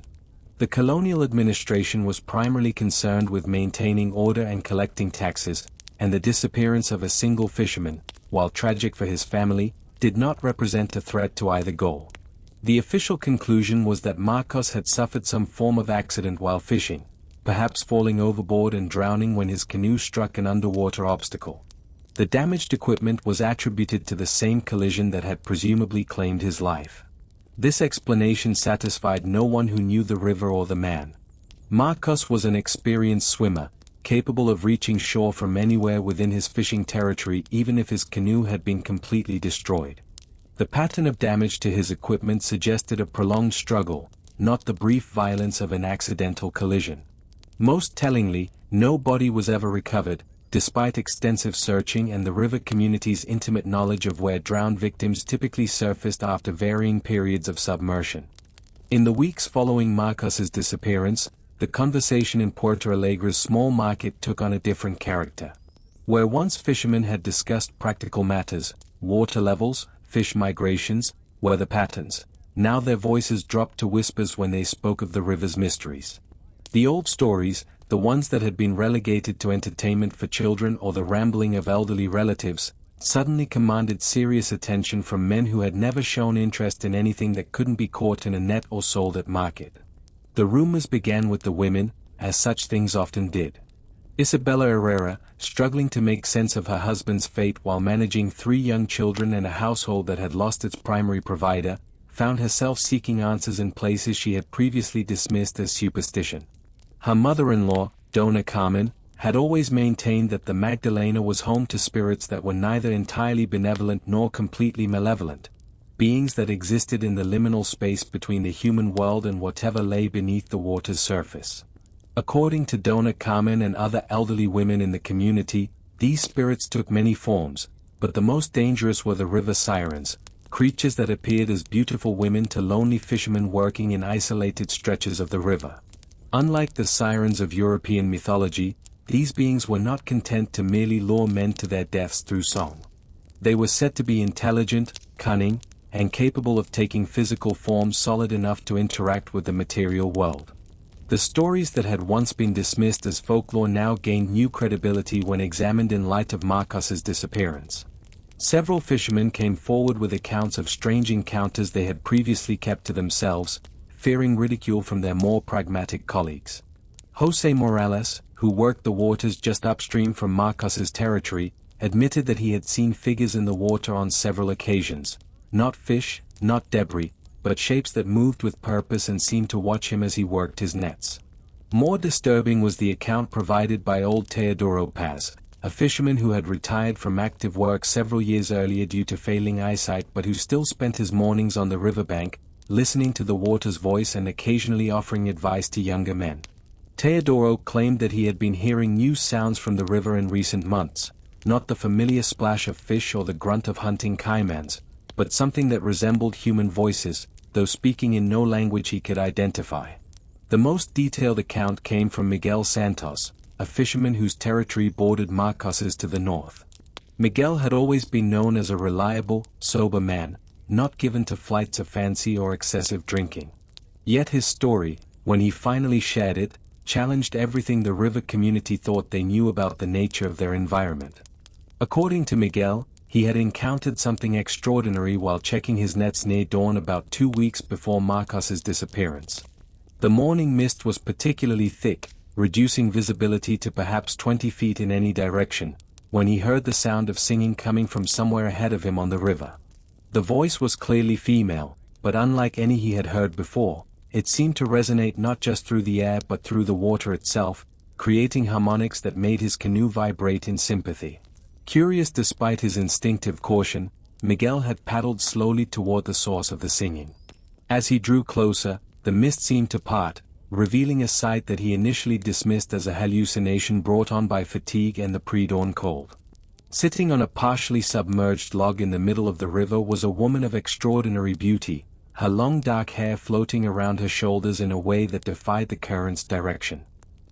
The colonial administration was primarily concerned with maintaining order and collecting taxes, and the disappearance of a single fisherman, while tragic for his family, did not represent a threat to either goal. The official conclusion was that Marcos had suffered some form of accident while fishing, perhaps falling overboard and drowning when his canoe struck an underwater obstacle. The damaged equipment was attributed to the same collision that had presumably claimed his life. This explanation satisfied no one who knew the river or the man. Marcos was an experienced swimmer, capable of reaching shore from anywhere within his fishing territory even if his canoe had been completely destroyed. The pattern of damage to his equipment suggested a prolonged struggle, not the brief violence of an accidental collision. Most tellingly, no body was ever recovered, despite extensive searching and the river community's intimate knowledge of where drowned victims typically surfaced after varying periods of submersion. In the weeks following Marcos's disappearance, the conversation in Puerto Alegre's small market took on a different character. Where once fishermen had discussed practical matters, water levels, fish migrations, weather patterns, now their voices dropped to whispers when they spoke of the river's mysteries. The old stories, the ones that had been relegated to entertainment for children or the rambling of elderly relatives, suddenly commanded serious attention from men who had never shown interest in anything that couldn't be caught in a net or sold at market. The rumors began with the women, as such things often did. Isabella Herrera, struggling to make sense of her husband's fate while managing 3 young children and a household that had lost its primary provider, found herself seeking answers in places she had previously dismissed as superstition. Her mother-in-law, Dona Carmen, had always maintained that the Magdalena was home to spirits that were neither entirely benevolent nor completely malevolent, beings that existed in the liminal space between the human world and whatever lay beneath the water's surface. According to Dona Carmen and other elderly women in the community, these spirits took many forms, but the most dangerous were the river sirens, creatures that appeared as beautiful women to lonely fishermen working in isolated stretches of the river. Unlike the sirens of European mythology, these beings were not content to merely lure men to their deaths through song. They were said to be intelligent, cunning, and capable of taking physical forms solid enough to interact with the material world. The stories that had once been dismissed as folklore now gained new credibility when examined in light of Marcos's disappearance. Several fishermen came forward with accounts of strange encounters they had previously kept to themselves, fearing ridicule from their more pragmatic colleagues. Jose Morales, who worked the waters just upstream from Marcos's territory, admitted that he had seen figures in the water on several occasions, not fish, not debris, but shapes that moved with purpose and seemed to watch him as he worked his nets. More disturbing was the account provided by old Teodoro Paz, a fisherman who had retired from active work several years earlier due to failing eyesight but who still spent his mornings on the riverbank, listening to the water's voice and occasionally offering advice to younger men. Teodoro claimed that he had been hearing new sounds from the river in recent months, not the familiar splash of fish or the grunt of hunting caimans, but something that resembled human voices, though speaking in no language he could identify. The most detailed account came from Miguel Santos, a fisherman whose territory bordered Marcos's to the north. Miguel had always been known as a reliable, sober man, not given to flights of fancy or excessive drinking. Yet his story, when he finally shared it, challenged everything the river community thought they knew about the nature of their environment. According to Miguel, he had encountered something extraordinary while checking his nets near dawn about 2 weeks before Marcos's disappearance. The morning mist was particularly thick, reducing visibility to perhaps 20 feet in any direction, when he heard the sound of singing coming from somewhere ahead of him on the river. The voice was clearly female, but unlike any he had heard before, it seemed to resonate not just through the air but through the water itself, creating harmonics that made his canoe vibrate in sympathy. Curious despite his instinctive caution, Miguel had paddled slowly toward the source of the singing. As he drew closer, the mist seemed to part, revealing a sight that he initially dismissed as a hallucination brought on by fatigue and the pre-dawn cold. Sitting on a partially submerged log in the middle of the river was a woman of extraordinary beauty, her long dark hair floating around her shoulders in a way that defied the current's direction.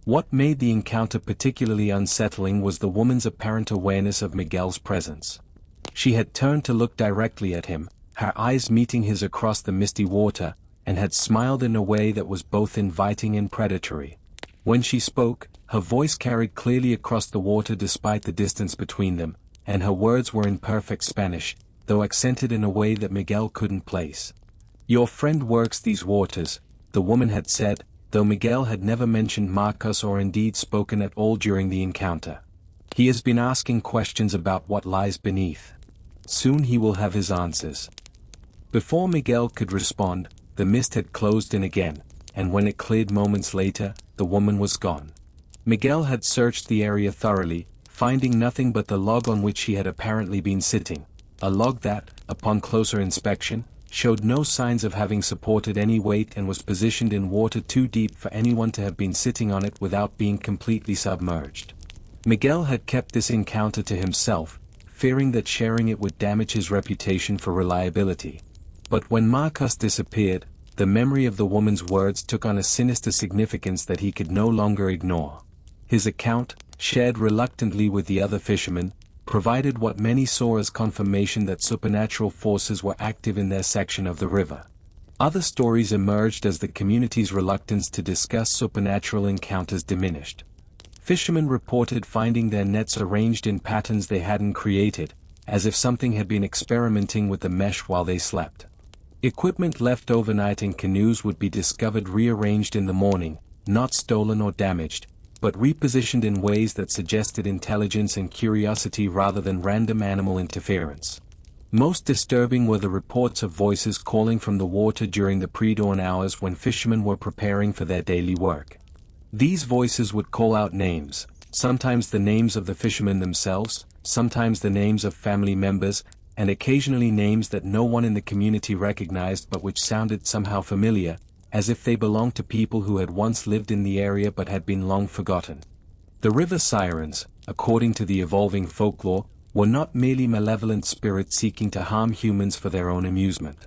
What made the encounter particularly unsettling was the woman's apparent awareness of Miguel's presence. She had turned to look directly at him, her eyes meeting his across the misty water, and had smiled in a way that was both inviting and predatory. When she spoke, her voice carried clearly across the water despite the distance between them, and her words were in perfect Spanish, though accented in a way that Miguel couldn't place. "Your friend works these waters," the woman had said, though Miguel had never mentioned Marcos or indeed spoken at all during the encounter. "He has been asking questions about what lies beneath. Soon he will have his answers." Before Miguel could respond, the mist had closed in again, and when it cleared moments later, the woman was gone. Miguel had searched the area thoroughly, finding nothing but the log on which she had apparently been sitting, a log that, upon closer inspection, showed no signs of having supported any weight and was positioned in water too deep for anyone to have been sitting on it without being completely submerged. Miguel had kept this encounter to himself, fearing that sharing it would damage his reputation for reliability. But when Marcos disappeared, the memory of the woman's words took on a sinister significance that he could no longer ignore. His account, shared reluctantly with the other fishermen, provided what many saw as confirmation that supernatural forces were active in their section of the river. Other stories emerged as the community's reluctance to discuss supernatural encounters diminished. Fishermen reported finding their nets arranged in patterns they hadn't created, as if something had been experimenting with the mesh while they slept. Equipment left overnight in canoes would be discovered rearranged in the morning, not stolen or damaged, but repositioned in ways that suggested intelligence and curiosity rather than random animal interference. Most disturbing were the reports of voices calling from the water during the pre-dawn hours when fishermen were preparing for their daily work. These voices would call out names, sometimes the names of the fishermen themselves, sometimes the names of family members, and occasionally names that no one in the community recognized but which sounded somehow familiar, as if they belonged to people who had once lived in the area but had been long forgotten. The river sirens, according to the evolving folklore, were not merely malevolent spirits seeking to harm humans for their own amusement.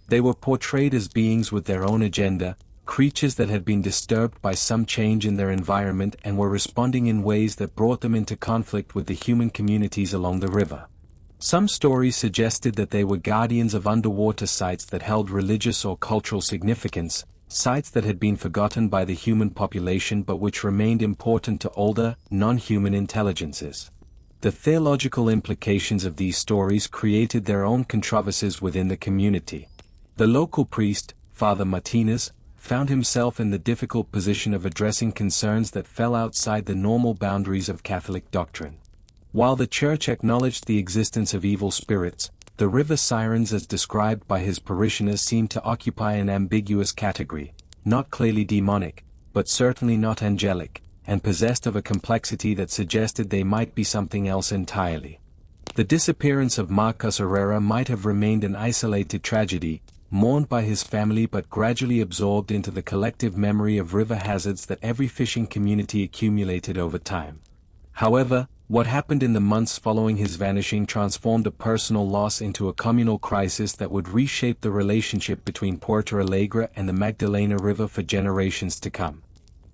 They were portrayed as beings with their own agenda, creatures that had been disturbed by some change in their environment and were responding in ways that brought them into conflict with the human communities along the river. Some stories suggested that they were guardians of underwater sites that held religious or cultural significance, sites that had been forgotten by the human population but which remained important to older, non-human intelligences. The theological implications of these stories created their own controversies within the community. The local priest, Father Martinez, found himself in the difficult position of addressing concerns that fell outside the normal boundaries of Catholic doctrine. While the Church acknowledged the existence of evil spirits, the river sirens as described by his parishioners seemed to occupy an ambiguous category, not clearly demonic, but certainly not angelic, and possessed of a complexity that suggested they might be something else entirely. The disappearance of Marcos Herrera might have remained an isolated tragedy, mourned by his family but gradually absorbed into the collective memory of river hazards that every fishing community accumulated over time. However, what happened in the months following his vanishing transformed a personal loss into a communal crisis that would reshape the relationship between Puerto Alegre and the Magdalena River for generations to come.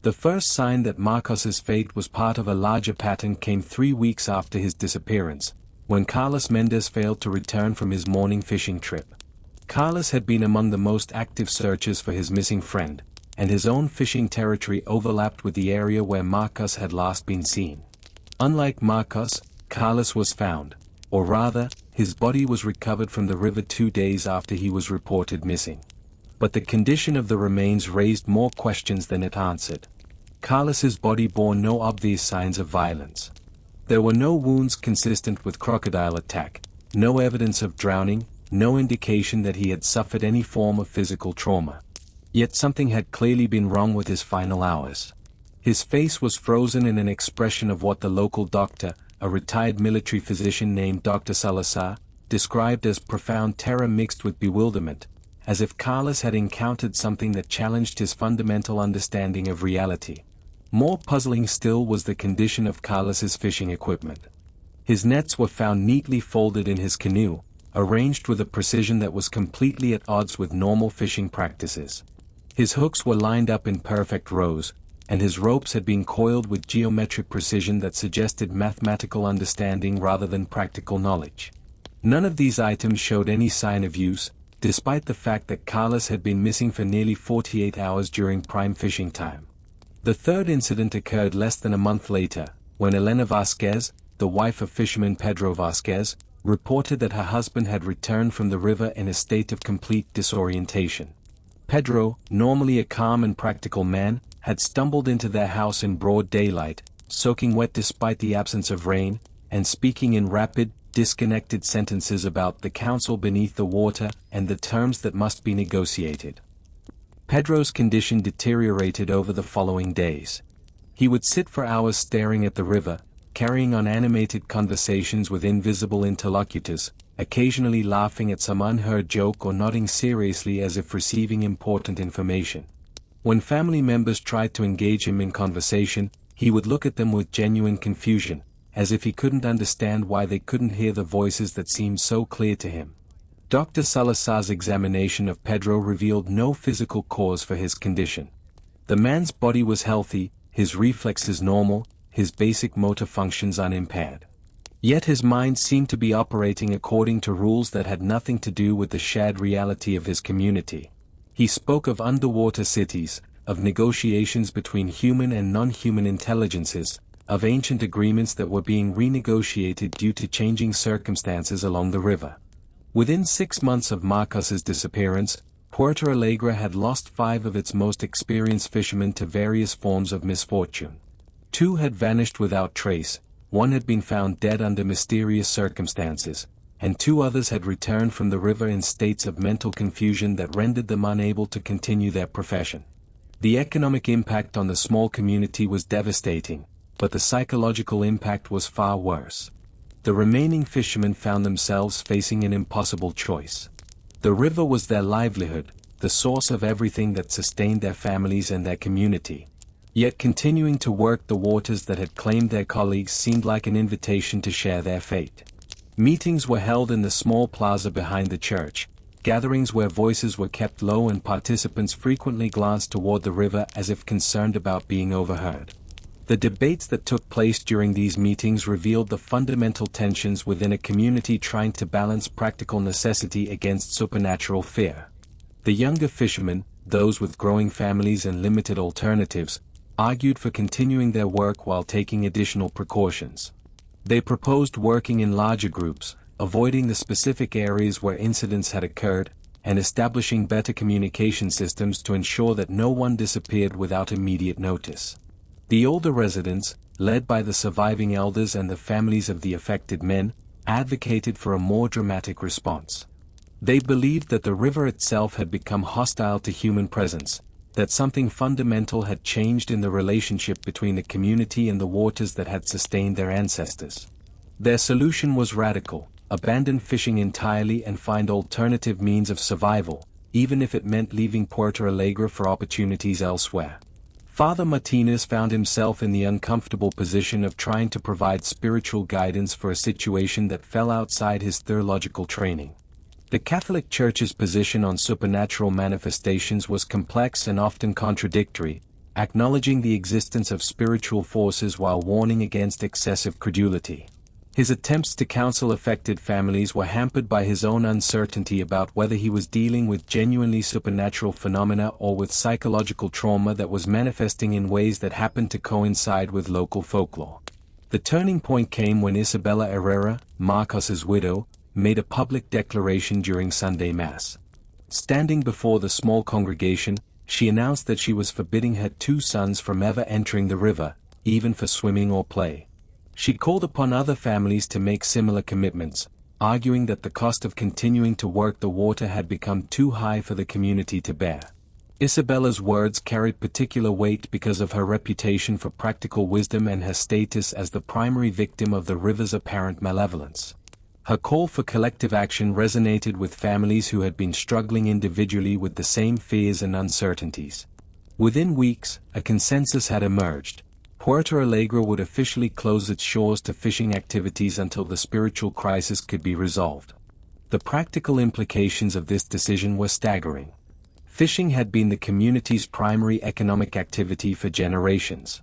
The first sign that Marcos's fate was part of a larger pattern came 3 weeks after his disappearance, when Carlos Mendez failed to return from his morning fishing trip. Carlos had been among the most active searchers for his missing friend, and his own fishing territory overlapped with the area where Marcos had last been seen. Unlike Marcos, Carlos was found, or rather, his body was recovered from the river 2 days after he was reported missing. But the condition of the remains raised more questions than it answered. Carlos's body bore no obvious signs of violence. There were no wounds consistent with crocodile attack, no evidence of drowning, no indication that he had suffered any form of physical trauma. Yet something had clearly been wrong with his final hours. His face was frozen in an expression of what the local doctor, a retired military physician named Dr. Salazar, described as profound terror mixed with bewilderment, as if Carlos had encountered something that challenged his fundamental understanding of reality. More puzzling still was the condition of Carlos's fishing equipment. His nets were found neatly folded in his canoe, arranged with a precision that was completely at odds with normal fishing practices. His hooks were lined up in perfect rows, and his ropes had been coiled with geometric precision that suggested mathematical understanding rather than practical knowledge. None of these items showed any sign of use, despite the fact that Carlos had been missing for nearly 48 hours during prime fishing time. The third incident occurred less than a month later, when Elena Vasquez, the wife of fisherman Pedro Vasquez, reported that her husband had returned from the river in a state of complete disorientation. Pedro, normally a calm and practical man, had stumbled into their house in broad daylight, soaking wet despite the absence of rain, and speaking in rapid, disconnected sentences about the council beneath the water and the terms that must be negotiated. Pedro's condition deteriorated over the following days. He would sit for hours staring at the river, carrying on animated conversations with invisible interlocutors, occasionally laughing at some unheard joke or nodding seriously as if receiving important information. When family members tried to engage him in conversation, he would look at them with genuine confusion, as if he couldn't understand why they couldn't hear the voices that seemed so clear to him. Dr. Salazar's examination of Pedro revealed no physical cause for his condition. The man's body was healthy, his reflexes normal, his basic motor functions unimpaired. Yet his mind seemed to be operating according to rules that had nothing to do with the shared reality of his community. He spoke of underwater cities, of negotiations between human and non-human intelligences, of ancient agreements that were being renegotiated due to changing circumstances along the river. Within 6 months of Marcos's disappearance, Puerto Alegre had lost 5 of its most experienced fishermen to various forms of misfortune. 2 had vanished without trace, 1 had been found dead under mysterious circumstances, and 2 others had returned from the river in states of mental confusion that rendered them unable to continue their profession. The economic impact on the small community was devastating, but the psychological impact was far worse. The remaining fishermen found themselves facing an impossible choice. The river was their livelihood, the source of everything that sustained their families and their community. Yet continuing to work the waters that had claimed their colleagues seemed like an invitation to share their fate. Meetings were held in the small plaza behind the church, gatherings where voices were kept low and participants frequently glanced toward the river as if concerned about being overheard. The debates that took place during these meetings revealed the fundamental tensions within a community trying to balance practical necessity against supernatural fear. The younger fishermen, those with growing families and limited alternatives, argued for continuing their work while taking additional precautions. They proposed working in larger groups, avoiding the specific areas where incidents had occurred, and establishing better communication systems to ensure that no one disappeared without immediate notice. The older residents, led by the surviving elders and the families of the affected men, advocated for a more dramatic response. They believed that the river itself had become hostile to human presence, that something fundamental had changed in the relationship between the community and the waters that had sustained their ancestors. Their solution was radical: abandon fishing entirely and find alternative means of survival, even if it meant leaving Puerto Alegre for opportunities elsewhere. Father Martinez found himself in the uncomfortable position of trying to provide spiritual guidance for a situation that fell outside his theological training. The Catholic Church's position on supernatural manifestations was complex and often contradictory, acknowledging the existence of spiritual forces while warning against excessive credulity. His attempts to counsel affected families were hampered by his own uncertainty about whether he was dealing with genuinely supernatural phenomena or with psychological trauma that was manifesting in ways that happened to coincide with local folklore. The turning point came when Isabella Herrera, Marcos's widow, made a public declaration during Sunday Mass. Standing before the small congregation, she announced that she was forbidding her 2 sons from ever entering the river, even for swimming or play. She called upon other families to make similar commitments, arguing that the cost of continuing to work the water had become too high for the community to bear. Isabella's words carried particular weight because of her reputation for practical wisdom and her status as the primary victim of the river's apparent malevolence. Her call for collective action resonated with families who had been struggling individually with the same fears and uncertainties. Within weeks, a consensus had emerged. Puerto Alegre would officially close its shores to fishing activities until the spiritual crisis could be resolved. The practical implications of this decision were staggering. Fishing had been the community's primary economic activity for generations.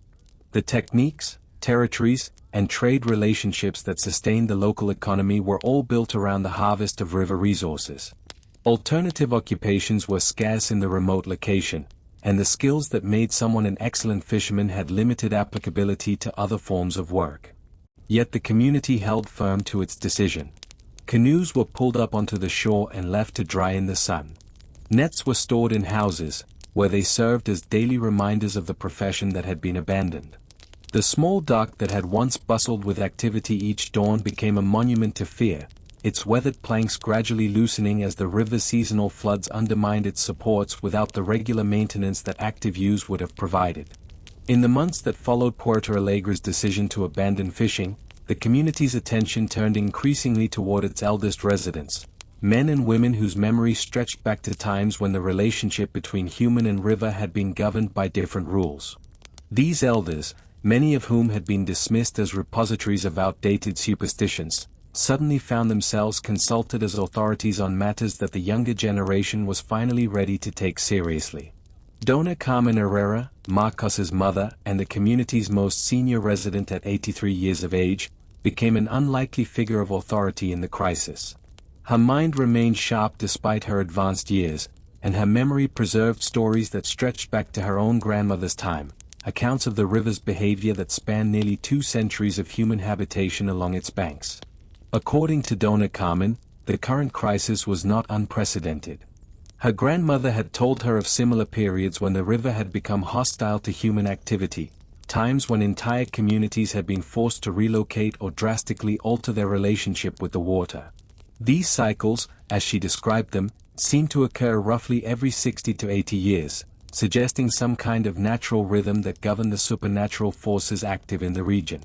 The techniques, territories, and trade relationships that sustained the local economy were all built around the harvest of river resources. Alternative occupations were scarce in the remote location, and the skills that made someone an excellent fisherman had limited applicability to other forms of work. Yet the community held firm to its decision. Canoes were pulled up onto the shore and left to dry in the sun. Nets were stored in houses, where they served as daily reminders of the profession that had been abandoned. The small dock that had once bustled with activity each dawn became a monument to fear, its weathered planks gradually loosening as the river's seasonal floods undermined its supports without the regular maintenance that active use would have provided. In the months that followed Puerto Alegre's decision to abandon fishing, the community's attention turned increasingly toward its eldest residents, men and women whose memory stretched back to times when the relationship between human and river had been governed by different rules. These elders, many of whom had been dismissed as repositories of outdated superstitions, suddenly found themselves consulted as authorities on matters that the younger generation was finally ready to take seriously. Dona Carmen Herrera, Marcos's mother and the community's most senior resident at 83 years of age, became an unlikely figure of authority in the crisis. Her mind remained sharp despite her advanced years, and her memory preserved stories that stretched back to her own grandmother's time, accounts of the river's behavior that spanned nearly 2 centuries of human habitation along its banks. According to Dona Carmen, the current crisis was not unprecedented. Her grandmother had told her of similar periods when the river had become hostile to human activity, times when entire communities had been forced to relocate or drastically alter their relationship with the water. These cycles, as she described them, seemed to occur roughly every 60 to 80 years, suggesting some kind of natural rhythm that governed the supernatural forces active in the region.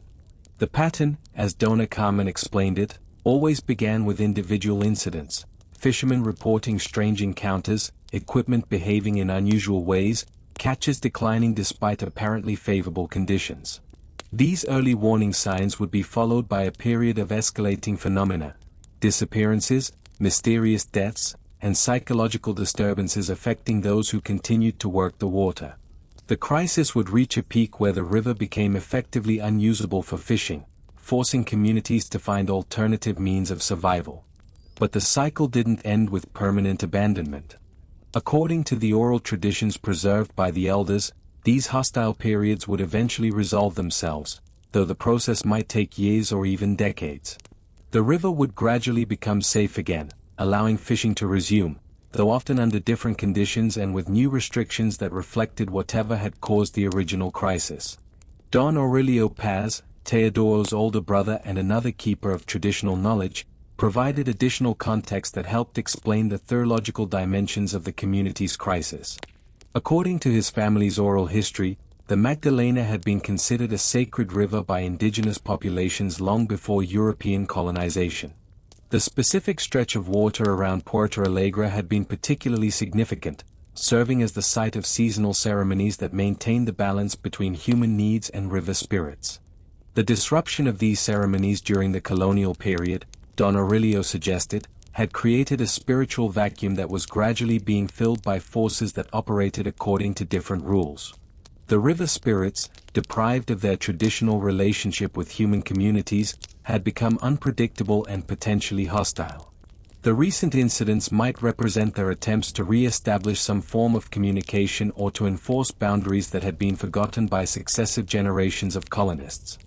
The pattern, as Dona Carmen explained it, always began with individual incidents, fishermen reporting strange encounters, equipment behaving in unusual ways, catches declining despite apparently favorable conditions. These early warning signs would be followed by a period of escalating phenomena, disappearances, mysterious deaths, and psychological disturbances affecting those who continued to work the water. The crisis would reach a peak where the river became effectively unusable for fishing, forcing communities to find alternative means of survival. But the cycle didn't end with permanent abandonment. According to the oral traditions preserved by the elders, these hostile periods would eventually resolve themselves, though the process might take years or even decades. The river would gradually become safe again, allowing fishing to resume, though often under different conditions and with new restrictions that reflected whatever had caused the original crisis. Don Aurelio Paz, Teodoro's older brother and another keeper of traditional knowledge, provided additional context that helped explain the theological dimensions of the community's crisis. According to his family's oral history, the Magdalena had been considered a sacred river by indigenous populations long before European colonization. The specific stretch of water around Puerto Alegre had been particularly significant, serving as the site of seasonal ceremonies that maintained the balance between human needs and river spirits. The disruption of these ceremonies during the colonial period, Don Aurelio suggested, had created a spiritual vacuum that was gradually being filled by forces that operated according to different rules. The river spirits, deprived of their traditional relationship with human communities, had become unpredictable and potentially hostile. The recent incidents might represent their attempts to re-establish some form of communication or to enforce boundaries that had been forgotten by successive generations of colonists.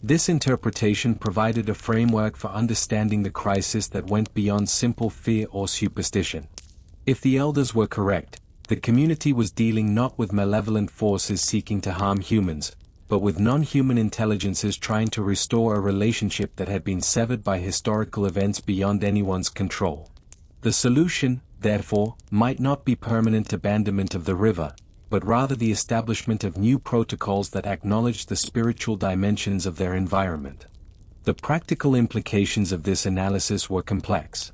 This interpretation provided a framework for understanding the crisis that went beyond simple fear or superstition. If the elders were correct, the community was dealing not with malevolent forces seeking to harm humans, but with non-human intelligences trying to restore a relationship that had been severed by historical events beyond anyone's control. The solution, therefore, might not be permanent abandonment of the river, but rather the establishment of new protocols that acknowledged the spiritual dimensions of their environment. The practical implications of this analysis were complex.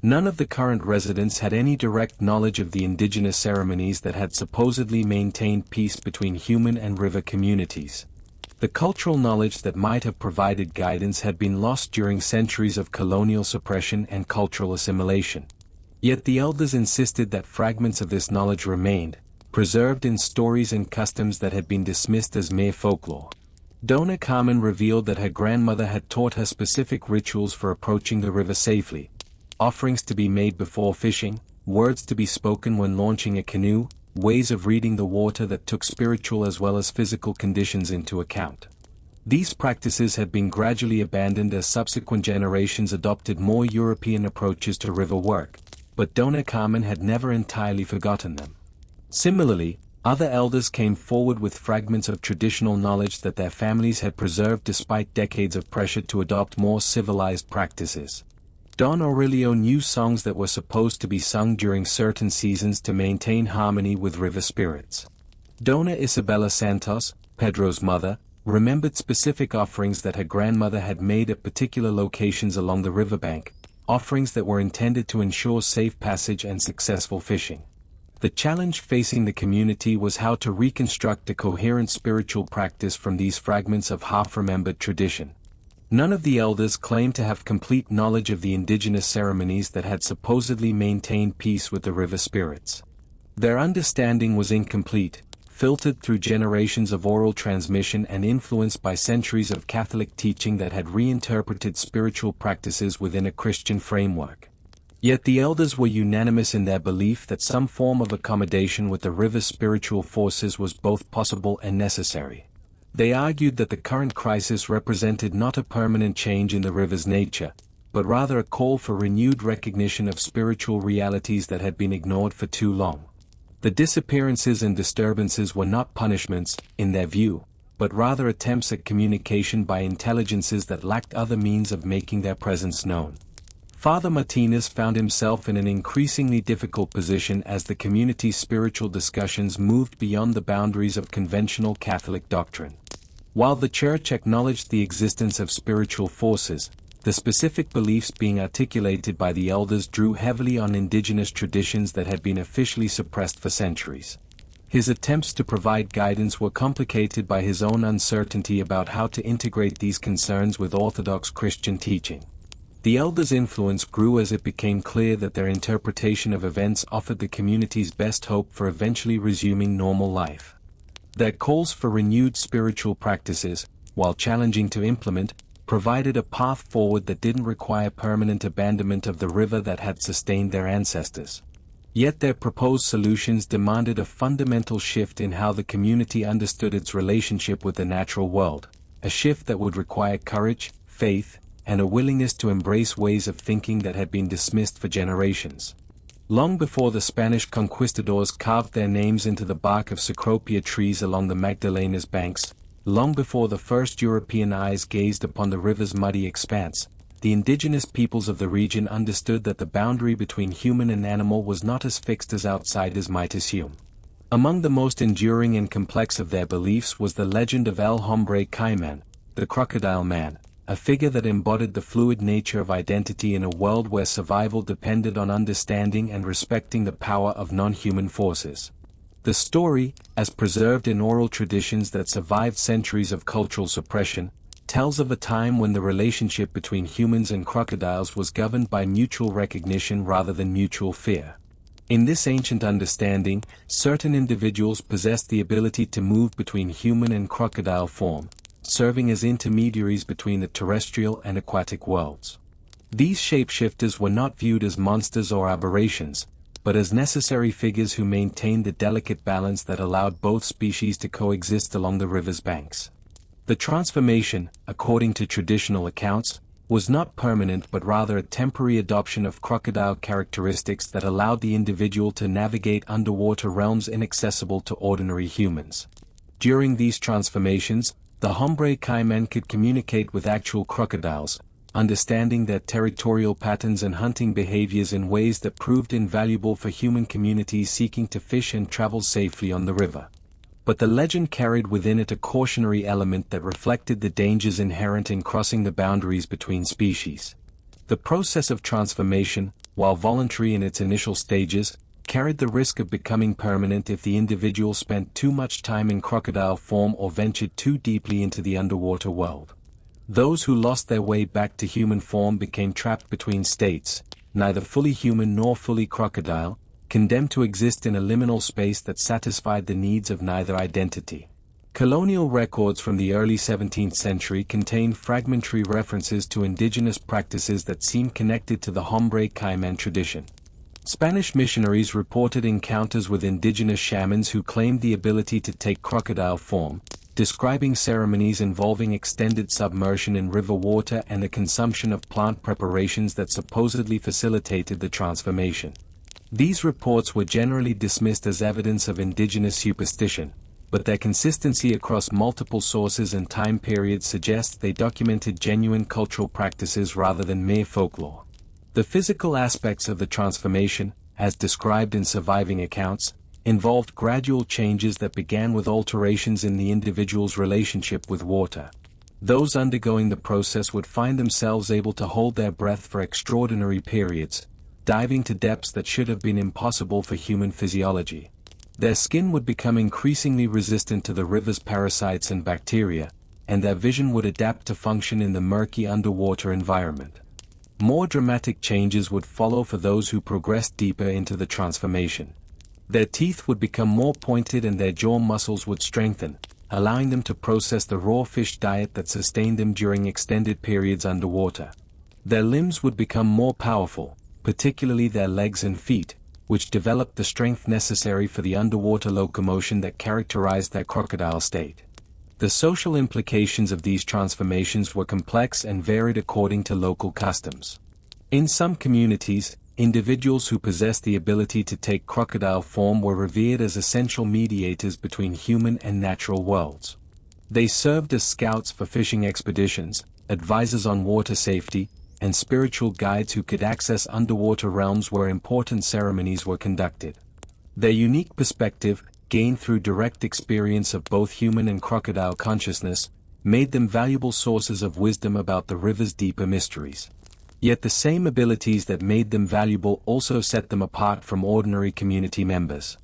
None of the current residents had any direct knowledge of the indigenous ceremonies that had supposedly maintained peace between human and river communities. The cultural knowledge that might have provided guidance had been lost during centuries of colonial suppression and cultural assimilation. Yet the elders insisted that fragments of this knowledge remained, preserved in stories and customs that had been dismissed as mere folklore. Dona Carmen revealed that her grandmother had taught her specific rituals for approaching the river safely: offerings to be made before fishing, words to be spoken when launching a canoe, ways of reading the water that took spiritual as well as physical conditions into account. These practices had been gradually abandoned as subsequent generations adopted more European approaches to river work, but Dona Carmen had never entirely forgotten them. Similarly, other elders came forward with fragments of traditional knowledge that their families had preserved despite decades of pressure to adopt more civilized practices. Don Aurelio knew songs that were supposed to be sung during certain seasons to maintain harmony with river spirits. Dona Isabella Santos, Pedro's mother, remembered specific offerings that her grandmother had made at particular locations along the riverbank, offerings that were intended to ensure safe passage and successful fishing. The challenge facing the community was how to reconstruct a coherent spiritual practice from these fragments of half-remembered tradition. None of the elders claimed to have complete knowledge of the indigenous ceremonies that had supposedly maintained peace with the river spirits. Their understanding was incomplete, filtered through generations of oral transmission and influenced by centuries of Catholic teaching that had reinterpreted spiritual practices within a Christian framework. Yet the elders were unanimous in their belief that some form of accommodation with the river's spiritual forces was both possible and necessary. They argued that the current crisis represented not a permanent change in the river's nature, but rather a call for renewed recognition of spiritual realities that had been ignored for too long. The disappearances and disturbances were not punishments, in their view, but rather attempts at communication by intelligences that lacked other means of making their presence known. Father Martinez found himself in an increasingly difficult position as the community's spiritual discussions moved beyond the boundaries of conventional Catholic doctrine. While the Church acknowledged the existence of spiritual forces, the specific beliefs being articulated by the elders drew heavily on indigenous traditions that had been officially suppressed for centuries. His attempts to provide guidance were complicated by his own uncertainty about how to integrate these concerns with Orthodox Christian teaching. The elders' influence grew as it became clear that their interpretation of events offered the community's best hope for eventually resuming normal life. Their calls for renewed spiritual practices, while challenging to implement, provided a path forward that didn't require permanent abandonment of the river that had sustained their ancestors. Yet their proposed solutions demanded a fundamental shift in how the community understood its relationship with the natural world, a shift that would require courage, faith, and a willingness to embrace ways of thinking that had been dismissed for generations. Long before the Spanish conquistadors carved their names into the bark of cecropia trees along the Magdalena's banks, long before the first European eyes gazed upon the river's muddy expanse, the indigenous peoples of the region understood that the boundary between human and animal was not as fixed as outsiders might assume. Among the most enduring and complex of their beliefs was the legend of El Hombre Caiman, the crocodile man, a figure that embodied the fluid nature of identity in a world where survival depended on understanding and respecting the power of non-human forces. The story, as preserved in oral traditions that survived centuries of cultural suppression, tells of a time when the relationship between humans and crocodiles was governed by mutual recognition rather than mutual fear. In this ancient understanding, certain individuals possessed the ability to move between human and crocodile form, serving as intermediaries between the terrestrial and aquatic worlds. These shapeshifters were not viewed as monsters or aberrations, but as necessary figures who maintained the delicate balance that allowed both species to coexist along the river's banks. The transformation, according to traditional accounts, was not permanent but rather a temporary adoption of crocodile characteristics that allowed the individual to navigate underwater realms inaccessible to ordinary humans. During these transformations, the Hombre Caiman could communicate with actual crocodiles, understanding their territorial patterns and hunting behaviors in ways that proved invaluable for human communities seeking to fish and travel safely on the river. But the legend carried within it a cautionary element that reflected the dangers inherent in crossing the boundaries between species. The process of transformation, while voluntary in its initial stages, carried the risk of becoming permanent if the individual spent too much time in crocodile form or ventured too deeply into the underwater world. Those who lost their way back to human form became trapped between states, neither fully human nor fully crocodile, condemned to exist in a liminal space that satisfied the needs of neither identity. Colonial records from the early 17th century contain fragmentary references to indigenous practices that seem connected to the Hombre Caiman tradition. Spanish missionaries reported encounters with indigenous shamans who claimed the ability to take crocodile form, describing ceremonies involving extended submersion in river water and the consumption of plant preparations that supposedly facilitated the transformation. These reports were generally dismissed as evidence of indigenous superstition, but their consistency across multiple sources and time periods suggests they documented genuine cultural practices rather than mere folklore. The physical aspects of the transformation, as described in surviving accounts, involved gradual changes that began with alterations in the individual's relationship with water. Those undergoing the process would find themselves able to hold their breath for extraordinary periods, diving to depths that should have been impossible for human physiology. Their skin would become increasingly resistant to the river's parasites and bacteria, and their vision would adapt to function in the murky underwater environment. More dramatic changes would follow for those who progressed deeper into the transformation. Their teeth would become more pointed and their jaw muscles would strengthen, allowing them to process the raw fish diet that sustained them during extended periods underwater. Their limbs would become more powerful, particularly their legs and feet, which developed the strength necessary for the underwater locomotion that characterized their crocodile state. The social implications of these transformations were complex and varied according to local customs. In some communities, individuals who possessed the ability to take crocodile form were revered as essential mediators between human and natural worlds. They served as scouts for fishing expeditions, advisors on water safety, and spiritual guides who could access underwater realms where important ceremonies were conducted. Their unique perspective, gained through direct experience of both human and crocodile consciousness, made them valuable sources of wisdom about the river's deeper mysteries. Yet the same abilities that made them valuable also set them apart from ordinary community members.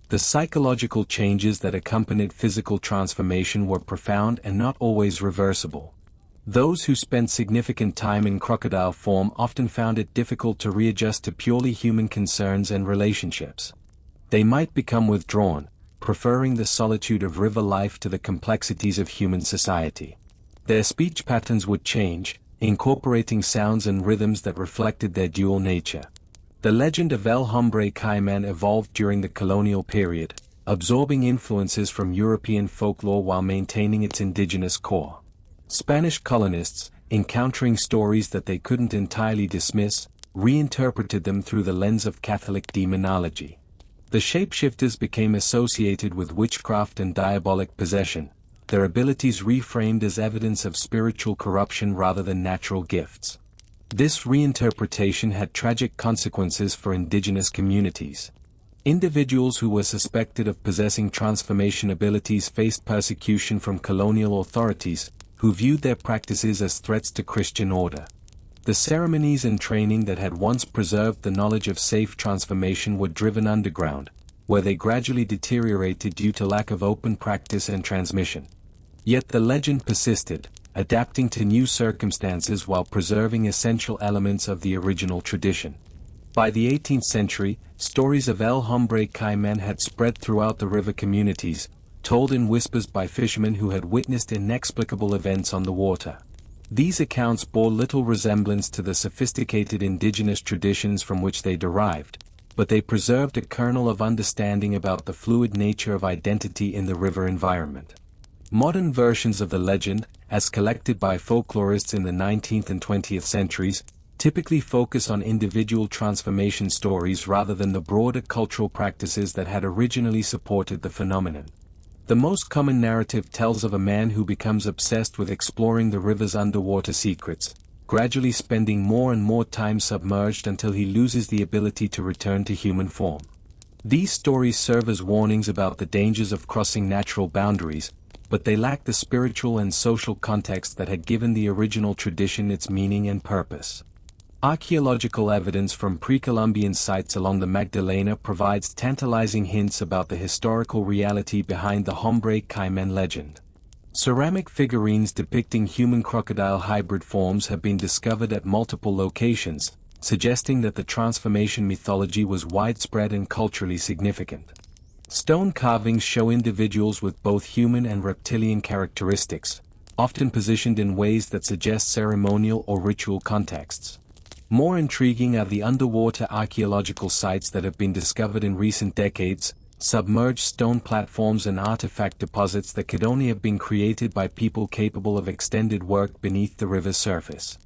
The psychological changes that accompanied physical transformation were profound and not always reversible. Those who spent significant time in crocodile form often found it difficult to readjust to purely human concerns and relationships. They might become withdrawn, preferring the solitude of river life to the complexities of human society. Their speech patterns would change, incorporating sounds and rhythms that reflected their dual nature. The legend of El Hombre Caiman evolved during the colonial period, absorbing influences from European folklore while maintaining its indigenous core. Spanish colonists, encountering stories that they couldn't entirely dismiss, reinterpreted them through the lens of Catholic demonology. The shapeshifters became associated with witchcraft and diabolic possession, their abilities reframed as evidence of spiritual corruption rather than natural gifts. This reinterpretation had tragic consequences for indigenous communities. Individuals who were suspected of possessing transformation abilities faced persecution from colonial authorities, who viewed their practices as threats to Christian order. The ceremonies and training that had once preserved the knowledge of safe transformation were driven underground, where they gradually deteriorated due to lack of open practice and transmission. Yet the legend persisted, adapting to new circumstances while preserving essential elements of the original tradition. By the 18th century, stories of El Hombre Caiman had spread throughout the river communities, told in whispers by fishermen who had witnessed inexplicable events on the water. These accounts bore little resemblance to the sophisticated indigenous traditions from which they derived, but they preserved a kernel of understanding about the fluid nature of identity in the river environment. Modern versions of the legend, as collected by folklorists in the 19th and 20th centuries, typically focus on individual transformation stories rather than the broader cultural practices that had originally supported the phenomenon. The most common narrative tells of a man who becomes obsessed with exploring the river's underwater secrets, gradually spending more and more time submerged until he loses the ability to return to human form. These stories serve as warnings about the dangers of crossing natural boundaries, but they lack the spiritual and social context that had given the original tradition its meaning and purpose. Archaeological evidence from pre-Columbian sites along the Magdalena provides tantalizing hints about the historical reality behind the Hombre Caiman legend. Ceramic figurines depicting human-crocodile hybrid forms have been discovered at multiple locations, suggesting that the transformation mythology was widespread and culturally significant. Stone carvings show individuals with both human and reptilian characteristics, often positioned in ways that suggest ceremonial or ritual contexts. More intriguing are the underwater archaeological sites that have been discovered in recent decades, submerged stone platforms and artifact deposits that could only have been created by people capable of extended work beneath the river's surface.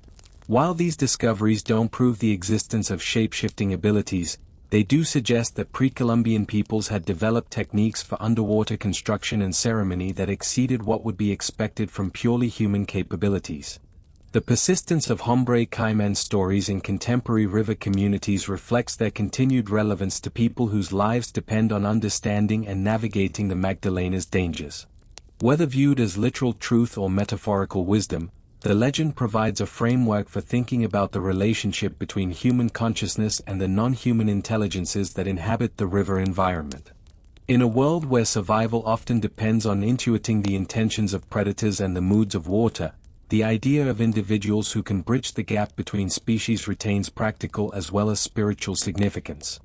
While these discoveries don't prove the existence of shape-shifting abilities, they do suggest that pre-Columbian peoples had developed techniques for underwater construction and ceremony that exceeded what would be expected from purely human capabilities. The persistence of hombre caimán stories in contemporary river communities reflects their continued relevance to people whose lives depend on understanding and navigating the Magdalena's dangers. Whether viewed as literal truth or metaphorical wisdom, the legend provides a framework for thinking about the relationship between human consciousness and the non-human intelligences that inhabit the river environment. In a world where survival often depends on intuiting the intentions of predators and the moods of water, the idea of individuals who can bridge the gap between species retains practical as well as spiritual significance.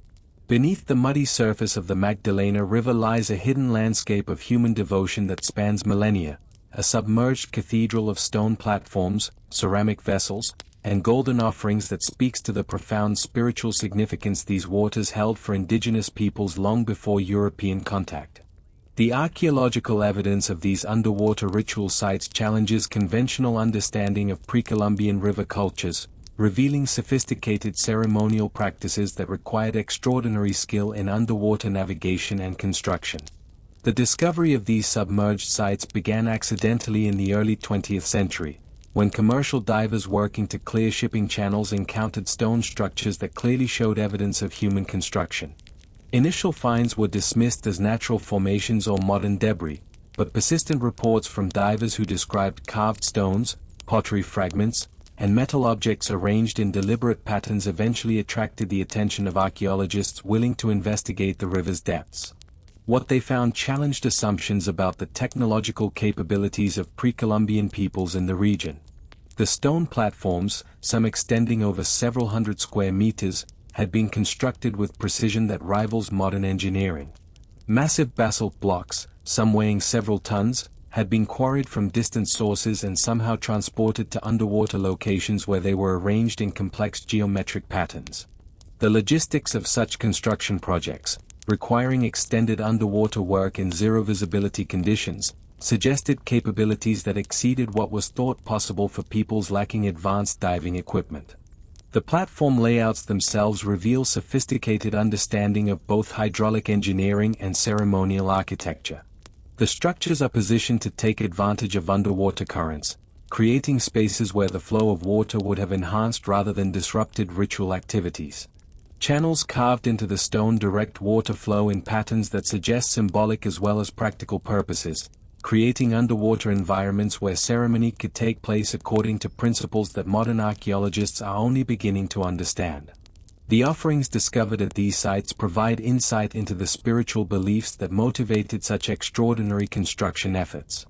Beneath the muddy surface of the Magdalena River lies a hidden landscape of human devotion that spans millennia, a submerged cathedral of stone platforms, ceramic vessels, and golden offerings that speaks to the profound spiritual significance these waters held for indigenous peoples long before European contact. The archaeological evidence of these underwater ritual sites challenges conventional understanding of pre-Columbian river cultures, revealing sophisticated ceremonial practices that required extraordinary skill in underwater navigation and construction. The discovery of these submerged sites began accidentally in the early 20th century, when commercial divers working to clear shipping channels encountered stone structures that clearly showed evidence of human construction. Initial finds were dismissed as natural formations or modern debris, but persistent reports from divers who described carved stones, pottery fragments, and metal objects arranged in deliberate patterns eventually attracted the attention of archaeologists willing to investigate the river's depths. What they found challenged assumptions about the technological capabilities of pre-Columbian peoples in the region. The stone platforms, some extending over several hundred square meters, had been constructed with precision that rivals modern engineering. Massive basalt blocks, some weighing several tons, had been quarried from distant sources and somehow transported to underwater locations where they were arranged in complex geometric patterns. The logistics of such construction projects, requiring extended underwater work in zero-visibility conditions, suggested capabilities that exceeded what was thought possible for peoples lacking advanced diving equipment. The platform layouts themselves reveal sophisticated understanding of both hydraulic engineering and ceremonial architecture. The structures are positioned to take advantage of underwater currents, creating spaces where the flow of water would have enhanced rather than disrupted ritual activities. Channels carved into the stone direct water flow in patterns that suggest symbolic as well as practical purposes, creating underwater environments where ceremony could take place according to principles that modern archaeologists are only beginning to understand. The offerings discovered at these sites provide insight into the spiritual beliefs that motivated such extraordinary construction efforts.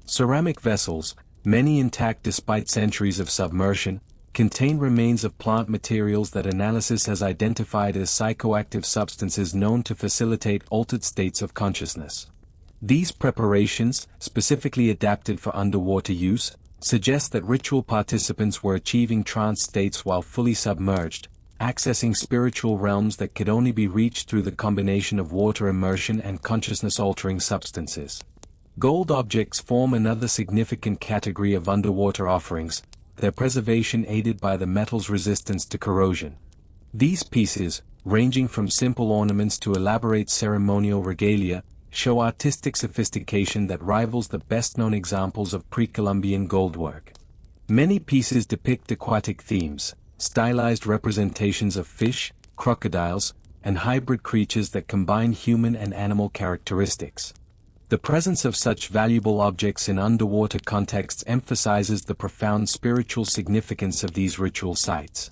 Ceramic vessels, many intact despite centuries of submersion, contain remains of plant materials that analysis has identified as psychoactive substances known to facilitate altered states of consciousness. These preparations, specifically adapted for underwater use, suggest that ritual participants were achieving trance states while fully submerged, accessing spiritual realms that could only be reached through the combination of water immersion and consciousness-altering substances. Gold objects form another significant category of underwater offerings, their preservation aided by the metal's resistance to corrosion. These pieces, ranging from simple ornaments to elaborate ceremonial regalia, show artistic sophistication that rivals the best-known examples of pre-Columbian goldwork. Many pieces depict aquatic themes, stylized representations of fish, crocodiles, and hybrid creatures that combine human and animal characteristics. The presence of such valuable objects in underwater contexts emphasizes the profound spiritual significance of these ritual sites.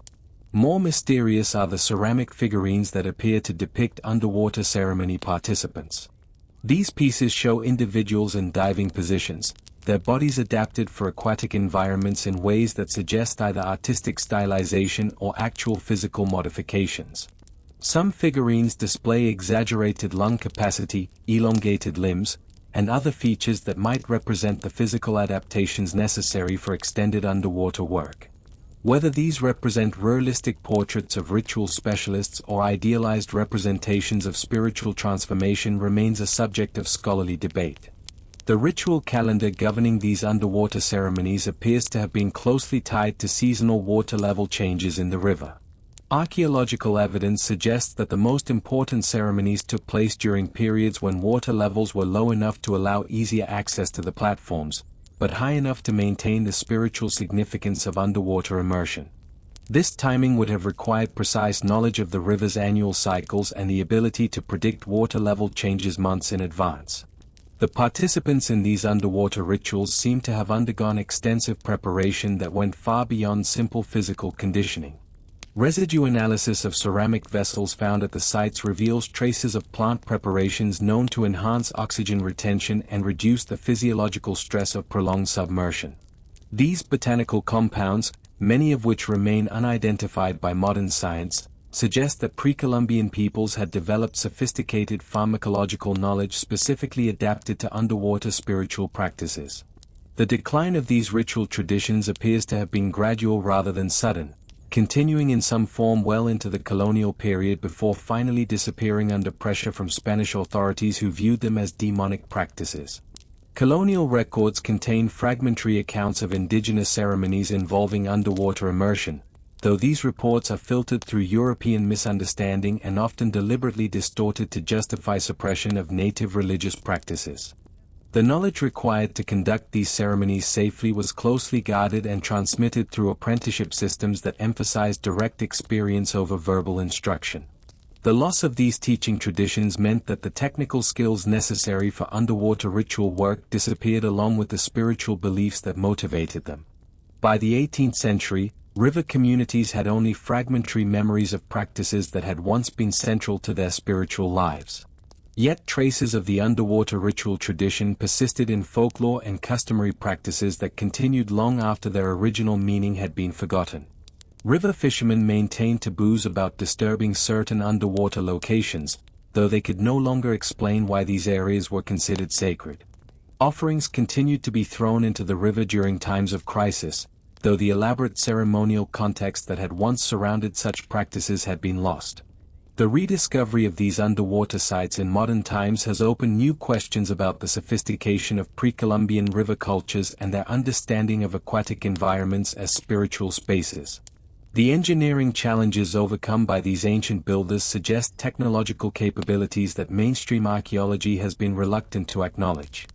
More mysterious are the ceramic figurines that appear to depict underwater ceremony participants. These pieces show individuals in diving positions, their bodies adapted for aquatic environments in ways that suggest either artistic stylization or actual physical modifications. Some figurines display exaggerated lung capacity, elongated limbs, and other features that might represent the physical adaptations necessary for extended underwater work. Whether these represent realistic portraits of ritual specialists or idealized representations of spiritual transformation remains a subject of scholarly debate. The ritual calendar governing these underwater ceremonies appears to have been closely tied to seasonal water level changes in the river. Archaeological evidence suggests that the most important ceremonies took place during periods when water levels were low enough to allow easier access to the platforms, but high enough to maintain the spiritual significance of underwater immersion. This timing would have required precise knowledge of the river's annual cycles and the ability to predict water level changes months in advance. The participants in these underwater rituals seem to have undergone extensive preparation that went far beyond simple physical conditioning. Residue analysis of ceramic vessels found at the sites reveals traces of plant preparations known to enhance oxygen retention and reduce the physiological stress of prolonged submersion. These botanical compounds, many of which remain unidentified by modern science, suggest that pre-Columbian peoples had developed sophisticated pharmacological knowledge specifically adapted to underwater spiritual practices. The decline of these ritual traditions appears to have been gradual rather than sudden, continuing in some form well into the colonial period before finally disappearing under pressure from Spanish authorities who viewed them as demonic practices. Colonial records contain fragmentary accounts of indigenous ceremonies involving underwater immersion, though these reports are filtered through European misunderstanding and often deliberately distorted to justify suppression of native religious practices. The knowledge required to conduct these ceremonies safely was closely guarded and transmitted through apprenticeship systems that emphasized direct experience over verbal instruction. The loss of these teaching traditions meant that the technical skills necessary for underwater ritual work disappeared along with the spiritual beliefs that motivated them. By the 18th century, river communities had only fragmentary memories of practices that had once been central to their spiritual lives. Yet traces of the underwater ritual tradition persisted in folklore and customary practices that continued long after their original meaning had been forgotten. River fishermen maintained taboos about disturbing certain underwater locations, though they could no longer explain why these areas were considered sacred. Offerings continued to be thrown into the river during times of crisis, though the elaborate ceremonial context that had once surrounded such practices had been lost. The rediscovery of these underwater sites in modern times has opened new questions about the sophistication of pre-Columbian river cultures and their understanding of aquatic environments as spiritual spaces. The engineering challenges overcome by these ancient builders suggest technological capabilities that mainstream archaeology has been reluctant to acknowledge.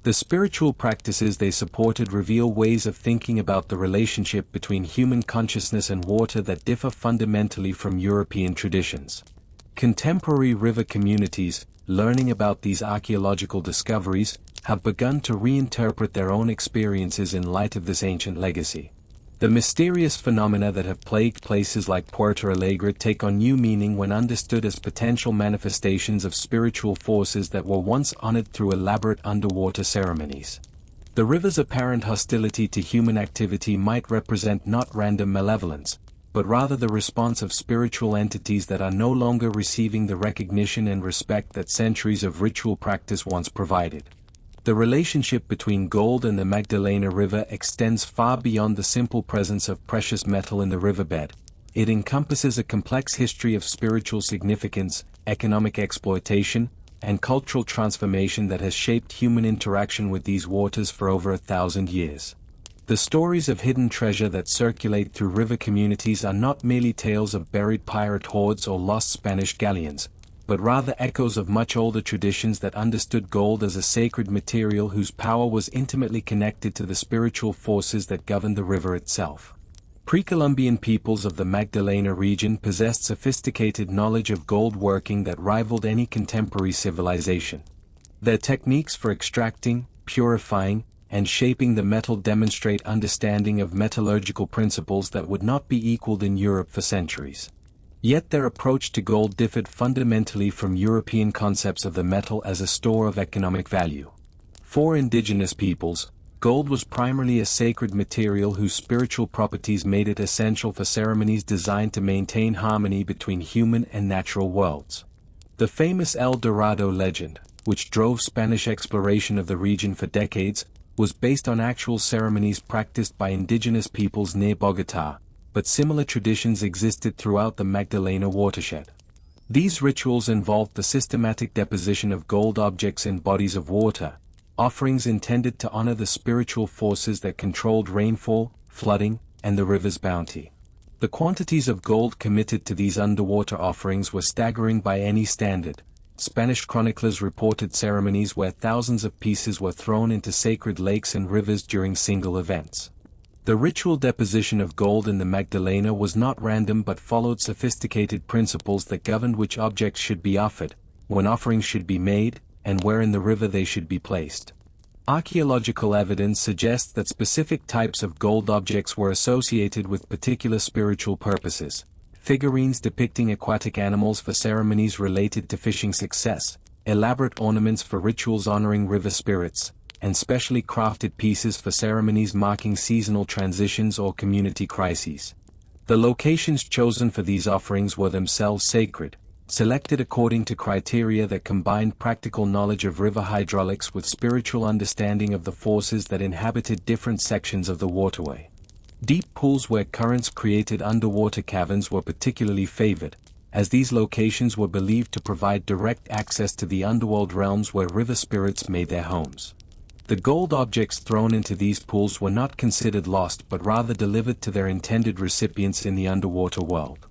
The spiritual practices they supported reveal ways of thinking about the relationship between human consciousness and water that differ fundamentally from European traditions. Contemporary river communities, learning about these archaeological discoveries, have begun to reinterpret their own experiences in light of this ancient legacy. The mysterious phenomena that have plagued places like Puerto Alegre take on new meaning when understood as potential manifestations of spiritual forces that were once honored through elaborate underwater ceremonies. The river's apparent hostility to human activity might represent not random malevolence, but rather the response of spiritual entities that are no longer receiving the recognition and respect that centuries of ritual practice once provided. The relationship between gold and the Magdalena River extends far beyond the simple presence of precious metal in the riverbed. It encompasses a complex history of spiritual significance, economic exploitation, and cultural transformation that has shaped human interaction with these waters for over 1,000 years. The stories of hidden treasure that circulate through river communities are not merely tales of buried pirate hordes or lost Spanish galleons, but rather echoes of much older traditions that understood gold as a sacred material whose power was intimately connected to the spiritual forces that governed the river itself. Pre-Columbian peoples of the Magdalena region possessed sophisticated knowledge of gold working that rivaled any contemporary civilization. Their techniques for extracting, purifying, and shaping the metal demonstrate understanding of metallurgical principles that would not be equaled in Europe for centuries. Yet their approach to gold differed fundamentally from European concepts of the metal as a store of economic value. For indigenous peoples, Gold was primarily a sacred material whose spiritual properties made it essential for ceremonies designed to maintain harmony between human and natural worlds. The famous El Dorado legend, which drove Spanish exploration of the region for decades, was based on actual ceremonies practiced by indigenous peoples near Bogotá, but similar traditions existed throughout the Magdalena watershed. These rituals involved the systematic deposition of gold objects in bodies of water, offerings intended to honor the spiritual forces that controlled rainfall, flooding, and the river's bounty. The quantities of gold committed to these underwater offerings were staggering by any standard. Spanish chroniclers reported ceremonies where thousands of pieces were thrown into sacred lakes and rivers during single events. The ritual deposition of gold in the Magdalena was not random but followed sophisticated principles that governed which objects should be offered, when offerings should be made, and where in the river they should be placed. Archaeological evidence suggests that specific types of gold objects were associated with particular spiritual purposes. Figurines depicting aquatic animals for ceremonies related to fishing success, elaborate ornaments for rituals honoring river spirits, and specially crafted pieces for ceremonies marking seasonal transitions or community crises. The locations chosen for these offerings were themselves sacred, selected according to criteria that combined practical knowledge of river hydraulics with spiritual understanding of the forces that inhabited different sections of the waterway. Deep pools where currents created underwater caverns were particularly favored, as these locations were believed to provide direct access to the underworld realms where river spirits made their homes. The gold objects thrown into these pools were not considered lost but rather delivered to their intended recipients in the underwater world.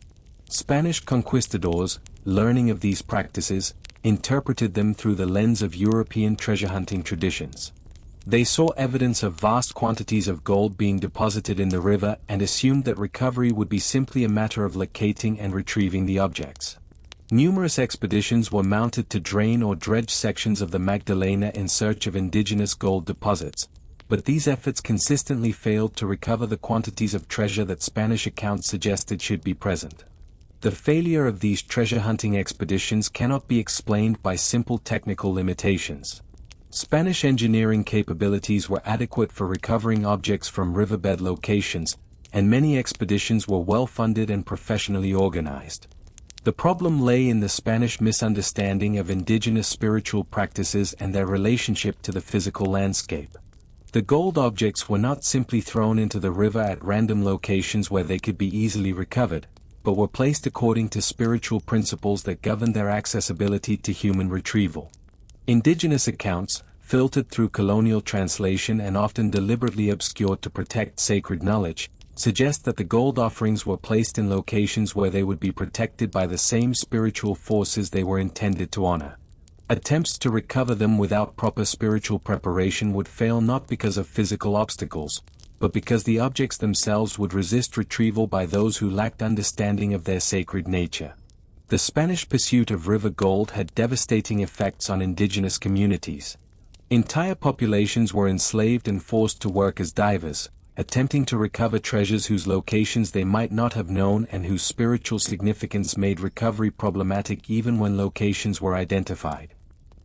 Spanish conquistadors, learning of these practices, interpreted them through the lens of European treasure hunting traditions. They saw evidence of vast quantities of gold being deposited in the river and assumed that recovery would be simply a matter of locating and retrieving the objects. Numerous expeditions were mounted to drain or dredge sections of the Magdalena in search of indigenous gold deposits, but these efforts consistently failed to recover the quantities of treasure that Spanish accounts suggested should be present. The failure of these treasure hunting expeditions cannot be explained by simple technical limitations. Spanish engineering capabilities were adequate for recovering objects from riverbed locations, and many expeditions were well-funded and professionally organized. The problem lay in the Spanish misunderstanding of indigenous spiritual practices and their relationship to the physical landscape. The gold objects were not simply thrown into the river at random locations where they could be easily recovered, but were placed according to spiritual principles that governed their accessibility to human retrieval. Indigenous accounts, filtered through colonial translation and often deliberately obscured to protect sacred knowledge, suggest that the gold offerings were placed in locations where they would be protected by the same spiritual forces they were intended to honor. Attempts to recover them without proper spiritual preparation would fail not because of physical obstacles, but because the objects themselves would resist retrieval by those who lacked understanding of their sacred nature. The Spanish pursuit of river gold had devastating effects on indigenous communities. Entire populations were enslaved and forced to work as divers, attempting to recover treasures whose locations they might not have known and whose spiritual significance made recovery problematic even when locations were identified.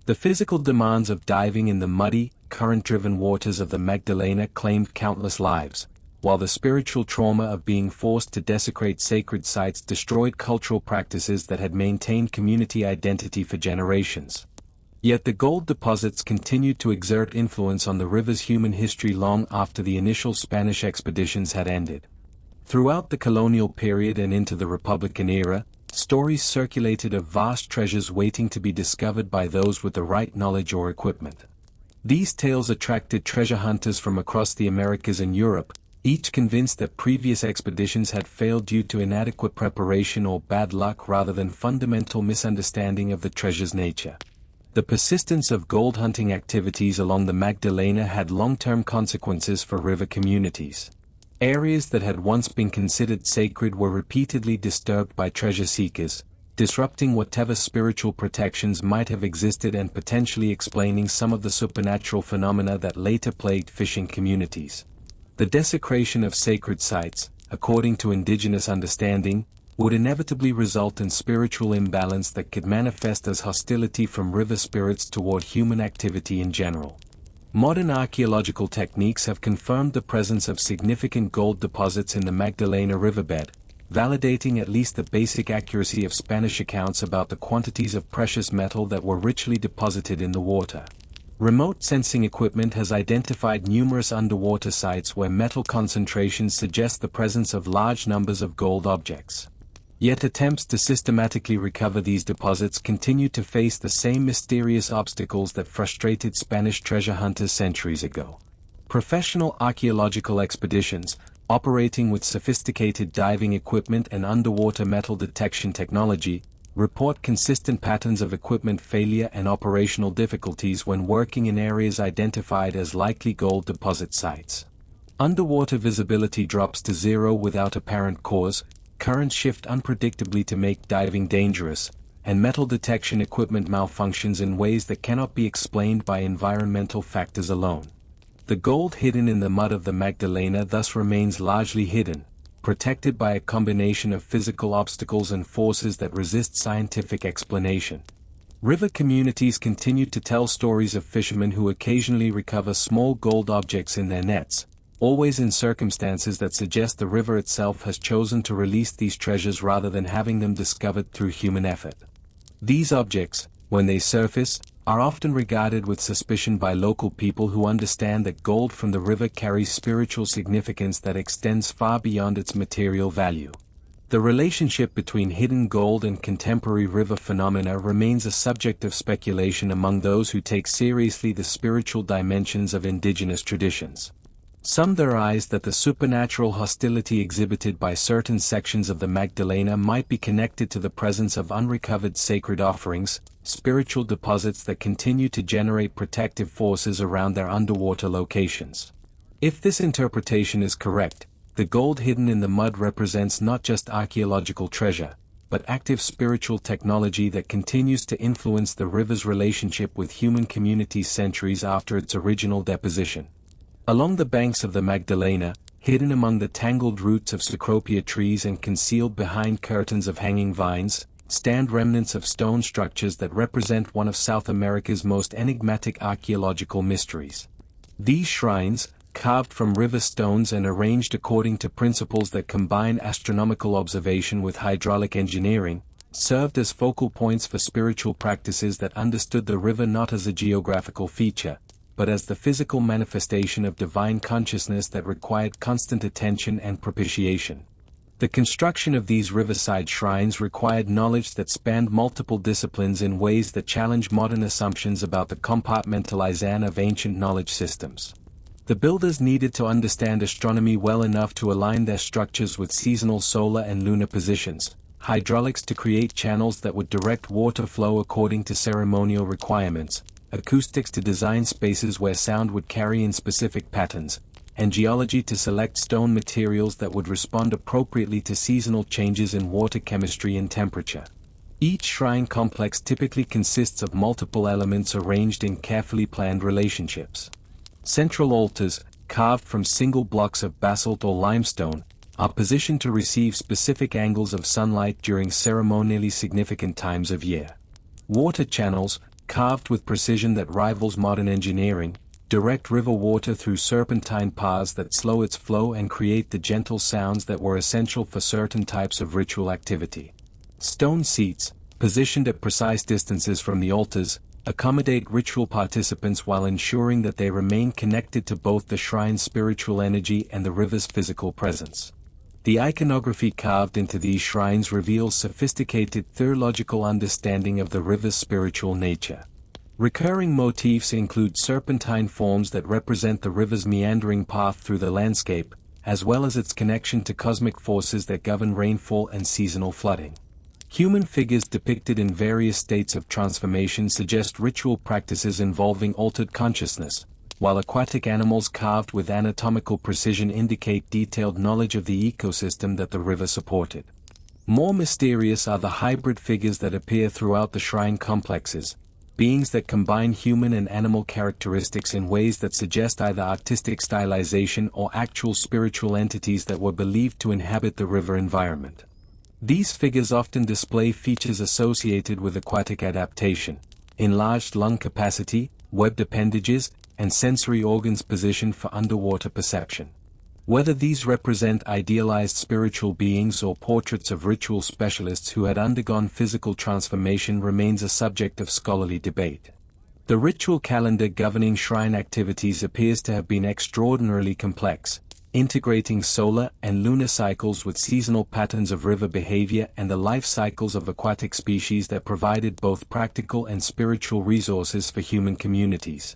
The physical demands of diving in the muddy, current-driven waters of the Magdalena claimed countless lives, while the spiritual trauma of being forced to desecrate sacred sites destroyed cultural practices that had maintained community identity for generations. Yet the gold deposits continued to exert influence on the river's human history long after the initial Spanish expeditions had ended. Throughout the colonial period and into the Republican era, stories circulated of vast treasures waiting to be discovered by those with the right knowledge or equipment. These tales attracted treasure hunters from across the Americas and Europe, each convinced that previous expeditions had failed due to inadequate preparation or bad luck rather than fundamental misunderstanding of the treasure's nature. The persistence of gold hunting activities along the Magdalena had long-term consequences for river communities. Areas that had once been considered sacred were repeatedly disturbed by treasure seekers, disrupting whatever spiritual protections might have existed and potentially explaining some of the supernatural phenomena that later plagued fishing communities. The desecration of sacred sites, according to indigenous understanding, would inevitably result in spiritual imbalance that could manifest as hostility from river spirits toward human activity in general. Modern archaeological techniques have confirmed the presence of significant gold deposits in the Magdalena riverbed, validating at least the basic accuracy of Spanish accounts about the quantities of precious metal that were richly deposited in the water. Remote sensing equipment has identified numerous underwater sites where metal concentrations suggest the presence of large numbers of gold objects. Yet attempts to systematically recover these deposits continue to face the same mysterious obstacles that frustrated Spanish treasure hunters centuries ago. Professional archaeological expeditions, operating with sophisticated diving equipment and underwater metal detection technology, report consistent patterns of equipment failure and operational difficulties when working in areas identified as likely gold deposit sites. Underwater visibility drops to zero without apparent cause, currents shift unpredictably to make diving dangerous, and metal detection equipment malfunctions in ways that cannot be explained by environmental factors alone. The gold hidden in the mud of the Magdalena thus remains largely hidden, protected by a combination of physical obstacles and forces that resist scientific explanation. River communities continue to tell stories of fishermen who occasionally recover small gold objects in their nets, always in circumstances that suggest the river itself has chosen to release these treasures rather than having them discovered through human effort. These objects, when they surface, are often regarded with suspicion by local people who understand that gold from the river carries spiritual significance that extends far beyond its material value. The relationship between hidden gold and contemporary river phenomena remains a subject of speculation among those who take seriously the spiritual dimensions of indigenous traditions. Some theorize that the supernatural hostility exhibited by certain sections of the Magdalena might be connected to the presence of unrecovered sacred offerings, spiritual deposits that continue to generate protective forces around their underwater locations. If this interpretation is correct, the gold hidden in the mud represents not just archaeological treasure, but active spiritual technology that continues to influence the river's relationship with human communities centuries after its original deposition. Along the banks of the Magdalena, hidden among the tangled roots of cecropia trees and concealed behind curtains of hanging vines, stand remnants of stone structures that represent one of South America's most enigmatic archaeological mysteries. These shrines, carved from river stones and arranged according to principles that combine astronomical observation with hydraulic engineering, served as focal points for spiritual practices that understood the river not as a geographical feature, but as the physical manifestation of divine consciousness that required constant attention and propitiation. The construction of these riverside shrines required knowledge that spanned multiple disciplines in ways that challenge modern assumptions about the compartmentalization of ancient knowledge systems. The builders needed to understand astronomy well enough to align their structures with seasonal solar and lunar positions, hydraulics to create channels that would direct water flow according to ceremonial requirements, acoustics to design spaces where sound would carry in specific patterns, and geology to select stone materials that would respond appropriately to seasonal changes in water chemistry and temperature. Each shrine complex typically consists of multiple elements arranged in carefully planned relationships. Central altars, carved from single blocks of basalt or limestone, are positioned to receive specific angles of sunlight during ceremonially significant times of year. Water channels, carved with precision that rivals modern engineering, direct river water through serpentine paths that slow its flow and create the gentle sounds that were essential for certain types of ritual activity. Stone seats, positioned at precise distances from the altars, accommodate ritual participants while ensuring that they remain connected to both the shrine's spiritual energy and the river's physical presence. The iconography carved into these shrines reveals sophisticated theological understanding of the river's spiritual nature. Recurring motifs include serpentine forms that represent the river's meandering path through the landscape, as well as its connection to cosmic forces that govern rainfall and seasonal flooding. Human figures depicted in various states of transformation suggest ritual practices involving altered consciousness, while aquatic animals carved with anatomical precision indicate detailed knowledge of the ecosystem that the river supported. More mysterious are the hybrid figures that appear throughout the shrine complexes, beings that combine human and animal characteristics in ways that suggest either artistic stylization or actual spiritual entities that were believed to inhabit the river environment. These figures often display features associated with aquatic adaptation, enlarged lung capacity, webbed appendages, and sensory organs positioned for underwater perception. Whether these represent idealized spiritual beings or portraits of ritual specialists who had undergone physical transformation remains a subject of scholarly debate. The ritual calendar governing shrine activities appears to have been extraordinarily complex, integrating solar and lunar cycles with seasonal patterns of river behavior and the life cycles of aquatic species that provided both practical and spiritual resources for human communities.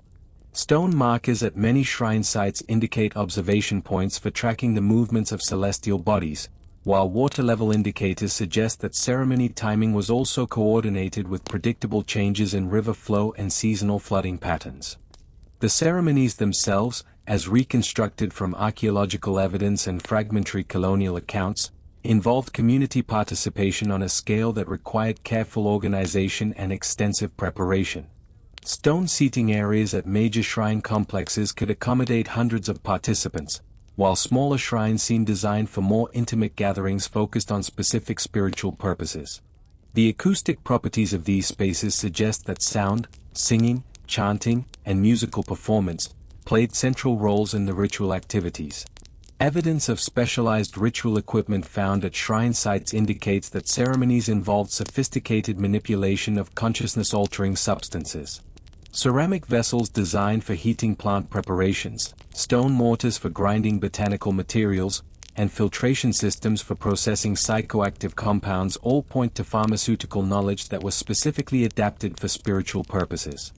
Stone markers at many shrine sites indicate observation points for tracking the movements of celestial bodies, while water level indicators suggest that ceremony timing was also coordinated with predictable changes in river flow and seasonal flooding patterns. The ceremonies themselves, as reconstructed from archaeological evidence and fragmentary colonial accounts, involved community participation on a scale that required careful organization and extensive preparation. Stone seating areas at major shrine complexes could accommodate hundreds of participants, while smaller shrines seem designed for more intimate gatherings focused on specific spiritual purposes. The acoustic properties of these spaces suggest that sound, singing, chanting, and musical performance played central roles in the ritual activities. Evidence of specialized ritual equipment found at shrine sites indicates that ceremonies involved sophisticated manipulation of consciousness-altering substances. Ceramic vessels designed for heating plant preparations, stone mortars for grinding botanical materials, and filtration systems for processing psychoactive compounds all point to pharmaceutical knowledge that was specifically adapted for spiritual purposes.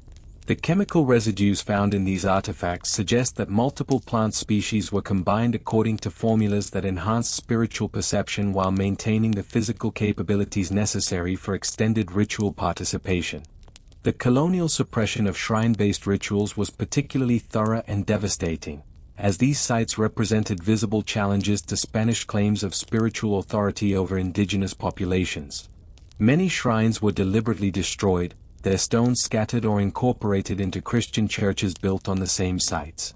The chemical residues found in these artifacts suggest that multiple plant species were combined according to formulas that enhanced spiritual perception while maintaining the physical capabilities necessary for extended ritual participation. The colonial suppression of shrine-based rituals was particularly thorough and devastating, as these sites represented visible challenges to Spanish claims of spiritual authority over indigenous populations. Many shrines were deliberately destroyed, their stones scattered or incorporated into Christian churches built on the same sites.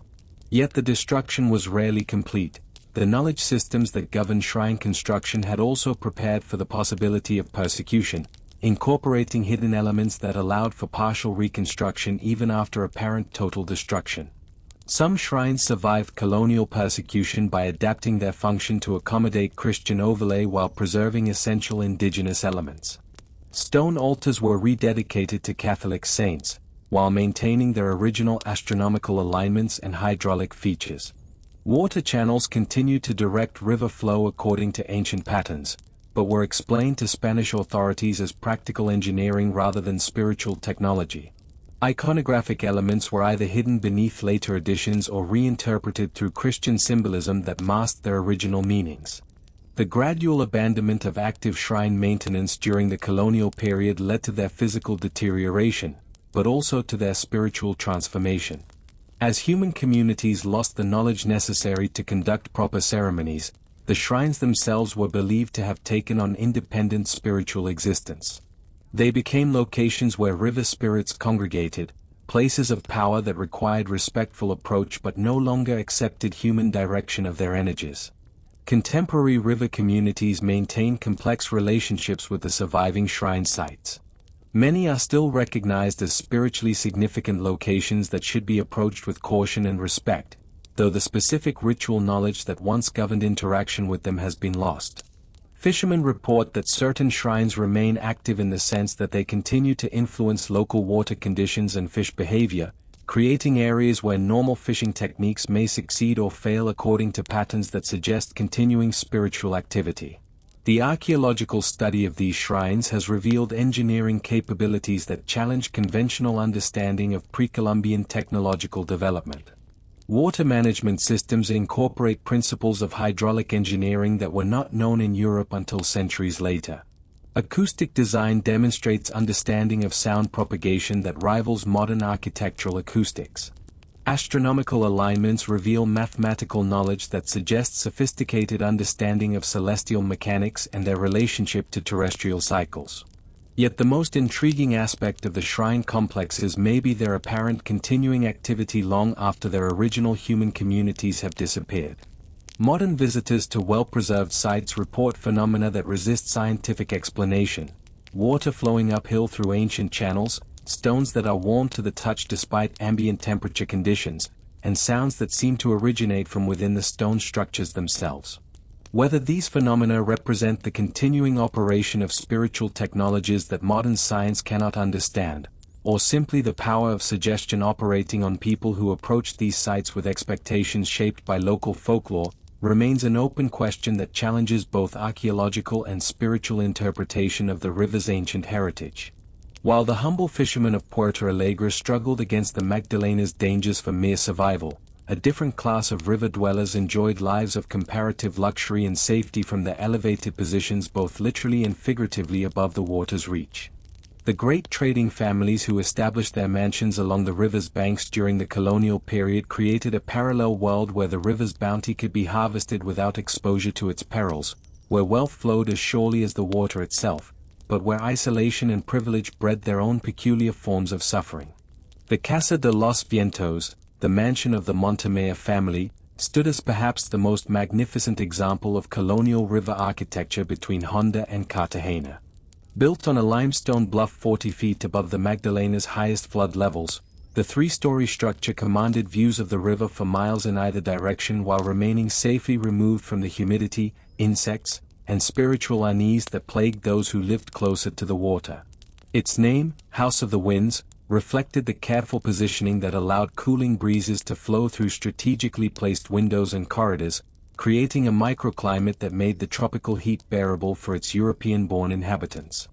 Yet the destruction was rarely complete. The knowledge systems that governed shrine construction had also prepared for the possibility of persecution, incorporating hidden elements that allowed for partial reconstruction even after apparent total destruction. Some shrines survived colonial persecution by adapting their function to accommodate Christian overlay while preserving essential indigenous elements. Stone altars were rededicated to Catholic saints, while maintaining their original astronomical alignments and hydraulic features. Water channels continued to direct river flow according to ancient patterns, but were explained to Spanish authorities as practical engineering rather than spiritual technology. Iconographic elements were either hidden beneath later additions or reinterpreted through Christian symbolism that masked their original meanings. The gradual abandonment of active shrine maintenance during the colonial period led to their physical deterioration, but also to their spiritual transformation. As human communities lost the knowledge necessary to conduct proper ceremonies, the shrines themselves were believed to have taken on independent spiritual existence. They became locations where river spirits congregated, places of power that required respectful approach but no longer accepted human direction of their energies. Contemporary river communities maintain complex relationships with the surviving shrine sites. Many are still recognized as spiritually significant locations that should be approached with caution and respect, though the specific ritual knowledge that once governed interaction with them has been lost. Fishermen report that certain shrines remain active in the sense that they continue to influence local water conditions and fish behavior, creating areas where normal fishing techniques may succeed or fail according to patterns that suggest continuing spiritual activity. The archaeological study of these shrines has revealed engineering capabilities that challenge conventional understanding of pre-Columbian technological development. Water management systems incorporate principles of hydraulic engineering that were not known in Europe until centuries later. Acoustic design demonstrates understanding of sound propagation that rivals modern architectural acoustics. Astronomical alignments reveal mathematical knowledge that suggests sophisticated understanding of celestial mechanics and their relationship to terrestrial cycles. Yet the most intriguing aspect of the shrine complexes may be their apparent continuing activity long after their original human communities have disappeared. Modern visitors to well-preserved sites report phenomena that resist scientific explanation: water flowing uphill through ancient channels, stones that are warm to the touch despite ambient temperature conditions, and sounds that seem to originate from within the stone structures themselves. Whether these phenomena represent the continuing operation of spiritual technologies that modern science cannot understand, or simply the power of suggestion operating on people who approach these sites with expectations shaped by local folklore, remains an open question that challenges both archaeological and spiritual interpretation of the river's ancient heritage. While the humble fishermen of Puerto Alegre struggled against the Magdalena's dangers for mere survival, a different class of river dwellers enjoyed lives of comparative luxury and safety from their elevated positions both literally and figuratively above the water's reach. The great trading families who established their mansions along the river's banks during the colonial period created a parallel world where the river's bounty could be harvested without exposure to its perils, where wealth flowed as surely as the water itself, but where isolation and privilege bred their own peculiar forms of suffering. The Casa de los Vientos, the mansion of the Montemayor family, stood as perhaps the most magnificent example of colonial river architecture between Honda and Cartagena. Built on a limestone bluff 40 feet above the Magdalena's highest flood levels, the three-story structure commanded views of the river for miles in either direction while remaining safely removed from the humidity, insects, and spiritual unease that plagued those who lived closer to the water. Its name, House of the Winds, reflected the careful positioning that allowed cooling breezes to flow through strategically placed windows and corridors, creating a microclimate that made the tropical heat bearable for its European-born inhabitants.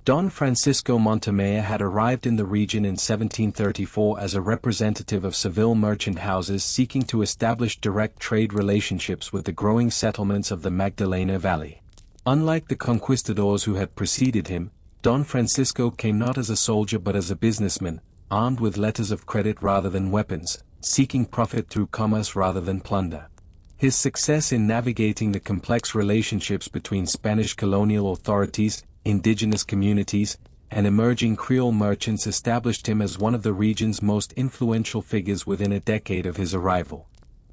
Don Francisco Montemayor had arrived in the region in 1734 as a representative of Seville merchant houses seeking to establish direct trade relationships with the growing settlements of the Magdalena Valley. Unlike the conquistadors who had preceded him, Don Francisco came not as a soldier but as a businessman, armed with letters of credit rather than weapons, seeking profit through commerce rather than plunder. His success in navigating the complex relationships between Spanish colonial authorities, indigenous communities, and emerging Creole merchants established him as one of the region's most influential figures within a decade of his arrival.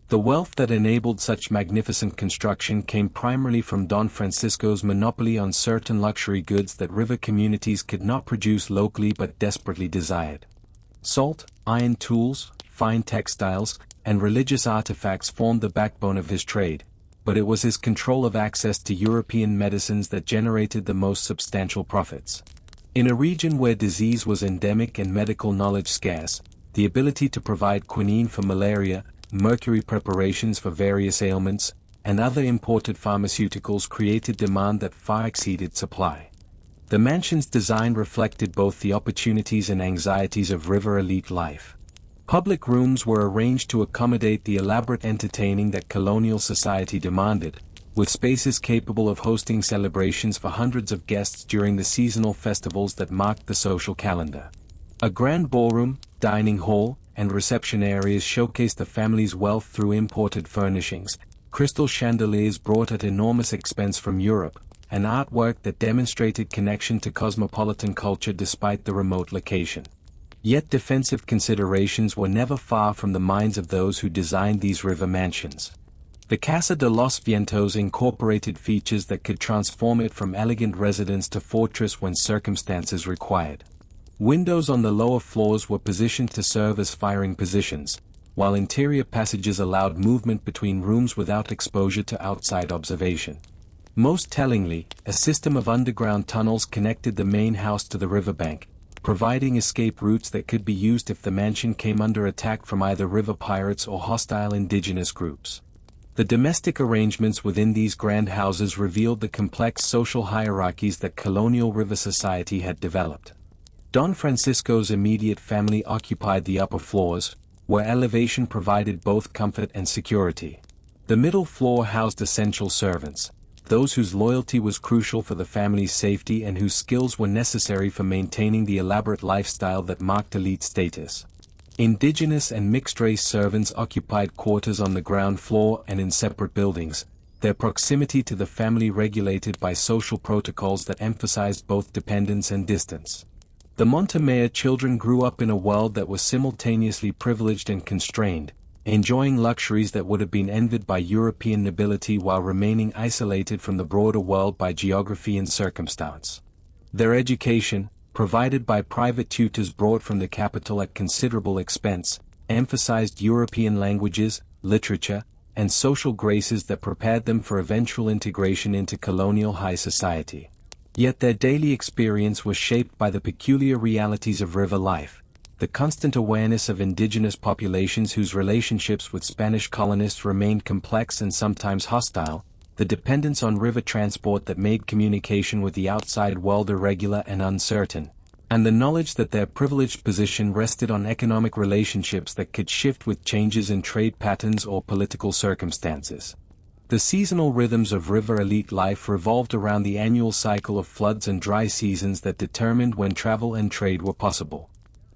The wealth that enabled such magnificent construction came primarily from Don Francisco's monopoly on certain luxury goods that river communities could not produce locally but desperately desired. Salt, iron tools, fine textiles, and religious artifacts formed the backbone of his trade, but it was his control of access to European medicines that generated the most substantial profits. In a region where disease was endemic and medical knowledge scarce, the ability to provide quinine for malaria, mercury preparations for various ailments, and other imported pharmaceuticals created demand that far exceeded supply. The mansion's design reflected both the opportunities and anxieties of river elite life. Public rooms were arranged to accommodate the elaborate entertaining that colonial society demanded, with spaces capable of hosting celebrations for hundreds of guests during the seasonal festivals that marked the social calendar. A grand ballroom, dining hall, and reception areas showcased the family's wealth through imported furnishings, crystal chandeliers brought at enormous expense from Europe, and artwork that demonstrated connection to cosmopolitan culture despite the remote location. Yet defensive considerations were never far from the minds of those who designed these river mansions. The Casa de los Vientos incorporated features that could transform it from elegant residence to fortress when circumstances required. Windows on the lower floors were positioned to serve as firing positions, while interior passages allowed movement between rooms without exposure to outside observation. Most tellingly, a system of underground tunnels connected the main house to the riverbank, providing escape routes that could be used if the mansion came under attack from either river pirates or hostile indigenous groups. The domestic arrangements within these grand houses revealed the complex social hierarchies that colonial river society had developed. Don Francisco's immediate family occupied the upper floors, where elevation provided both comfort and security. The middle floor housed essential servants, those whose loyalty was crucial for the family's safety and whose skills were necessary for maintaining the elaborate lifestyle that marked elite status. Indigenous and mixed-race servants occupied quarters on the ground floor and in separate buildings, their proximity to the family regulated by social protocols that emphasized both dependence and distance. The Montemayor children grew up in a world that was simultaneously privileged and constrained, enjoying luxuries that would have been envied by European nobility while remaining isolated from the broader world by geography and circumstance. Their education, provided by private tutors brought from the capital at considerable expense, emphasized European languages, literature, and social graces that prepared them for eventual integration into colonial high society. Yet their daily experience was shaped by the peculiar realities of river life, the constant awareness of indigenous populations whose relationships with Spanish colonists remained complex and sometimes hostile, the dependence on river transport that made communication with the outside world irregular and uncertain, and the knowledge that their privileged position rested on economic relationships that could shift with changes in trade patterns or political circumstances. The seasonal rhythms of river elite life revolved around the annual cycle of floods and dry seasons that determined when travel and trade were possible.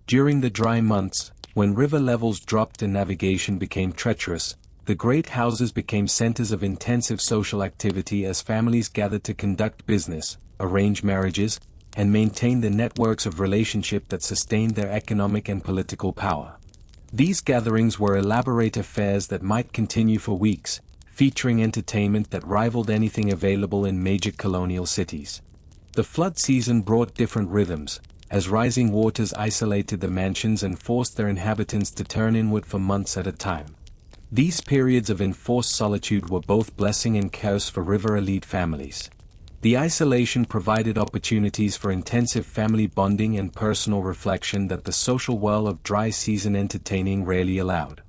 During the dry months, when river levels dropped and navigation became treacherous, the great houses became centers of intensive social activity as families gathered to conduct business, arrange marriages, and maintain the networks of relationship that sustained their economic and political power. These gatherings were elaborate affairs that might continue for weeks, featuring entertainment that rivaled anything available in major colonial cities. The flood season brought different rhythms, as rising waters isolated the mansions and forced their inhabitants to turn inward for months at a time. These periods of enforced solitude were both blessing and curse for river elite families. The isolation provided opportunities for intensive family bonding and personal reflection that the social whirl of dry season entertaining rarely allowed.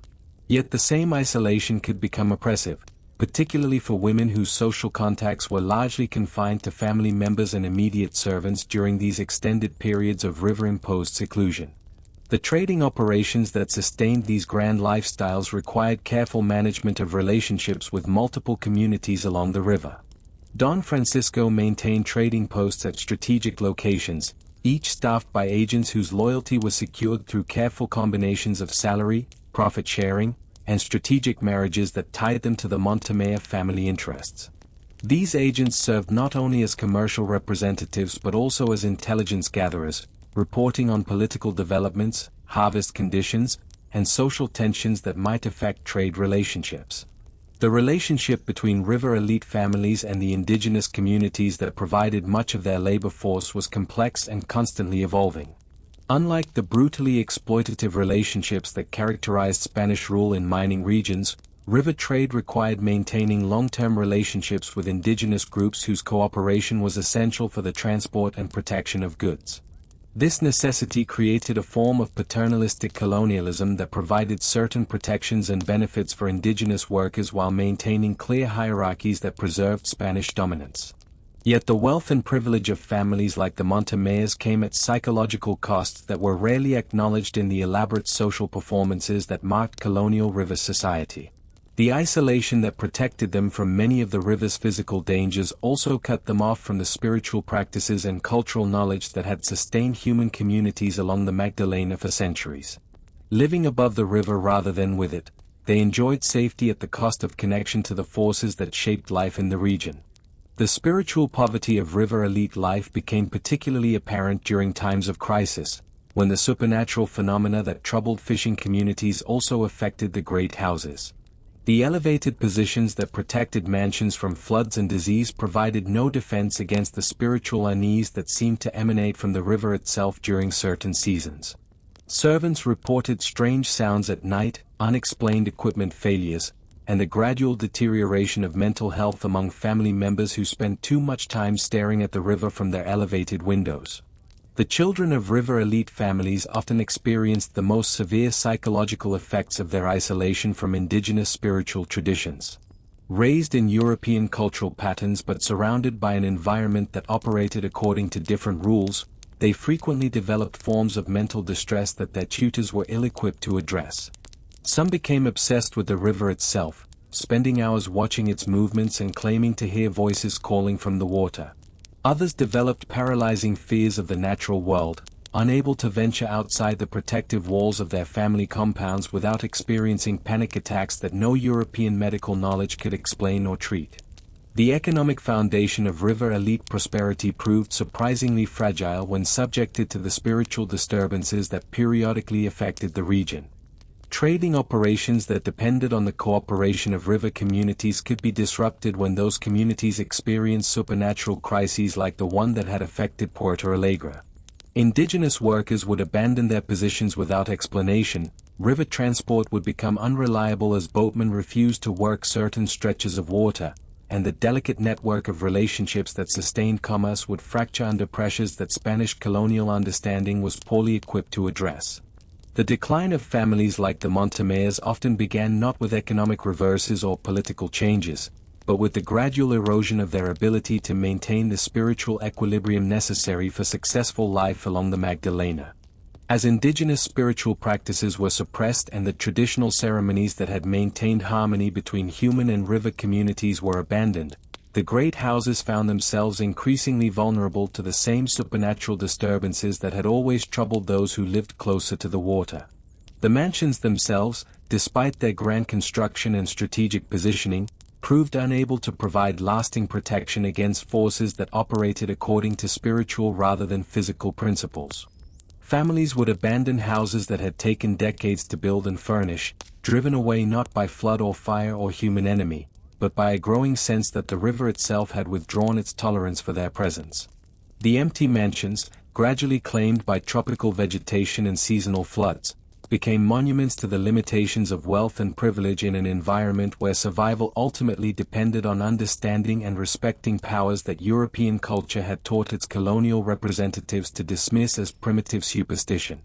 Yet the same isolation could become oppressive, particularly for women whose social contacts were largely confined to family members and immediate servants during these extended periods of river-imposed seclusion. The trading operations that sustained these grand lifestyles required careful management of relationships with multiple communities along the river. Don Francisco maintained trading posts at strategic locations, each staffed by agents whose loyalty was secured through careful combinations of salary, profit sharing, and strategic marriages that tied them to the Montemayor family interests. These agents served not only as commercial representatives but also as intelligence gatherers, reporting on political developments, harvest conditions, and social tensions that might affect trade relationships. The relationship between river elite families and the indigenous communities that provided much of their labor force was complex and constantly evolving. Unlike the brutally exploitative relationships that characterized Spanish rule in mining regions, river trade required maintaining long-term relationships with indigenous groups whose cooperation was essential for the transport and protection of goods. This necessity created a form of paternalistic colonialism that provided certain protections and benefits for indigenous workers while maintaining clear hierarchies that preserved Spanish dominance. Yet the wealth and privilege of families like the Montemayors came at psychological costs that were rarely acknowledged in the elaborate social performances that marked colonial river society. The isolation that protected them from many of the river's physical dangers also cut them off from the spiritual practices and cultural knowledge that had sustained human communities along the Magdalena for centuries. Living above the river rather than with it, they enjoyed safety at the cost of connection to the forces that shaped life in the region. The spiritual poverty of river elite life became particularly apparent during times of crisis, when the supernatural phenomena that troubled fishing communities also affected the great houses. The elevated positions that protected mansions from floods and disease provided no defense against the spiritual unease that seemed to emanate from the river itself during certain seasons. Servants reported strange sounds at night, unexplained equipment failures, and the gradual deterioration of mental health among family members who spent too much time staring at the river from their elevated windows. The children of river elite families often experienced the most severe psychological effects of their isolation from indigenous spiritual traditions. Raised in European cultural patterns but surrounded by an environment that operated according to different rules, they frequently developed forms of mental distress that their tutors were ill-equipped to address. Some became obsessed with the river itself, spending hours watching its movements and claiming to hear voices calling from the water. Others developed paralyzing fears of the natural world, unable to venture outside the protective walls of their family compounds without experiencing panic attacks that no European medical knowledge could explain or treat. The economic foundation of river elite prosperity proved surprisingly fragile when subjected to the spiritual disturbances that periodically affected the region. Trading operations that depended on the cooperation of river communities could be disrupted when those communities experienced supernatural crises like the one that had affected Puerto Alegre. Indigenous workers would abandon their positions without explanation, river transport would become unreliable as boatmen refused to work certain stretches of water, and the delicate network of relationships that sustained commerce would fracture under pressures that Spanish colonial understanding was poorly equipped to address. The decline of families like the Montemayor's often began not with economic reverses or political changes, but with the gradual erosion of their ability to maintain the spiritual equilibrium necessary for successful life along the Magdalena. As indigenous spiritual practices were suppressed and the traditional ceremonies that had maintained harmony between human and river communities were abandoned, the great houses found themselves increasingly vulnerable to the same supernatural disturbances that had always troubled those who lived closer to the water. The mansions themselves, despite their grand construction and strategic positioning, proved unable to provide lasting protection against forces that operated according to spiritual rather than physical principles. Families would abandon houses that had taken decades to build and furnish, driven away not by flood or fire or human enemy, but by a growing sense that the river itself had withdrawn its tolerance for their presence. The empty mansions, gradually claimed by tropical vegetation and seasonal floods, became monuments to the limitations of wealth and privilege in an environment where survival ultimately depended on understanding and respecting powers that European culture had taught its colonial representatives to dismiss as primitive superstition.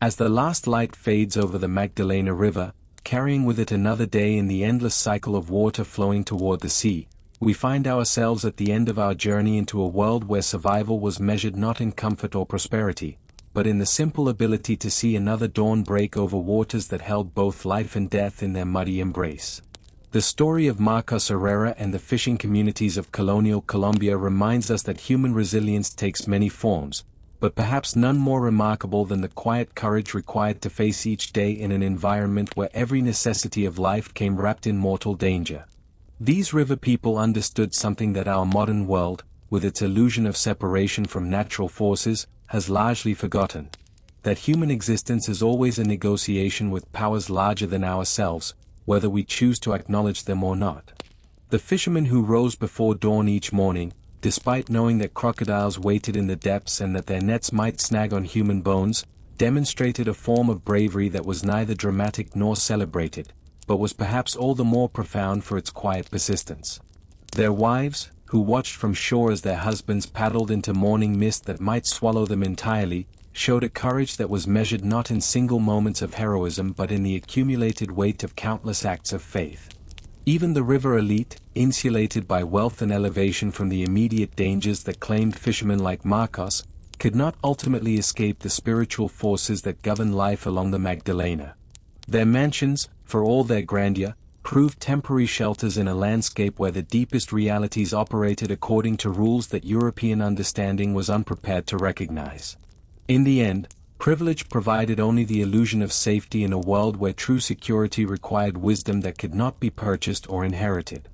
As the last light fades over the Magdalena River, carrying with it another day in the endless cycle of water flowing toward the sea, we find ourselves at the end of our journey into a world where survival was measured not in comfort or prosperity, but in the simple ability to see another dawn break over waters that held both life and death in their muddy embrace. The story of Marcos Herrera and the fishing communities of colonial Colombia reminds us that human resilience takes many forms, but perhaps none more remarkable than the quiet courage required to face each day in an environment where every necessity of life came wrapped in mortal danger. These river people understood something that our modern world, with its illusion of separation from natural forces, has largely forgotten: that human existence is always a negotiation with powers larger than ourselves, whether we choose to acknowledge them or not. The fishermen who rose before dawn each morning, despite knowing that crocodiles waited in the depths and that their nets might snag on human bones, demonstrated a form of bravery that was neither dramatic nor celebrated, but was perhaps all the more profound for its quiet persistence. Their wives, who watched from shore as their husbands paddled into morning mist that might swallow them entirely, showed a courage that was measured not in single moments of heroism but in the accumulated weight of countless acts of faith. Even the river elite, insulated by wealth and elevation from the immediate dangers that claimed fishermen like Marcos, could not ultimately escape the spiritual forces that govern life along the Magdalena. Their mansions, for all their grandeur, proved temporary shelters in a landscape where the deepest realities operated according to rules that European understanding was unprepared to recognize. In the end, privilege provided only the illusion of safety in a world where true security required wisdom that could not be purchased or inherited.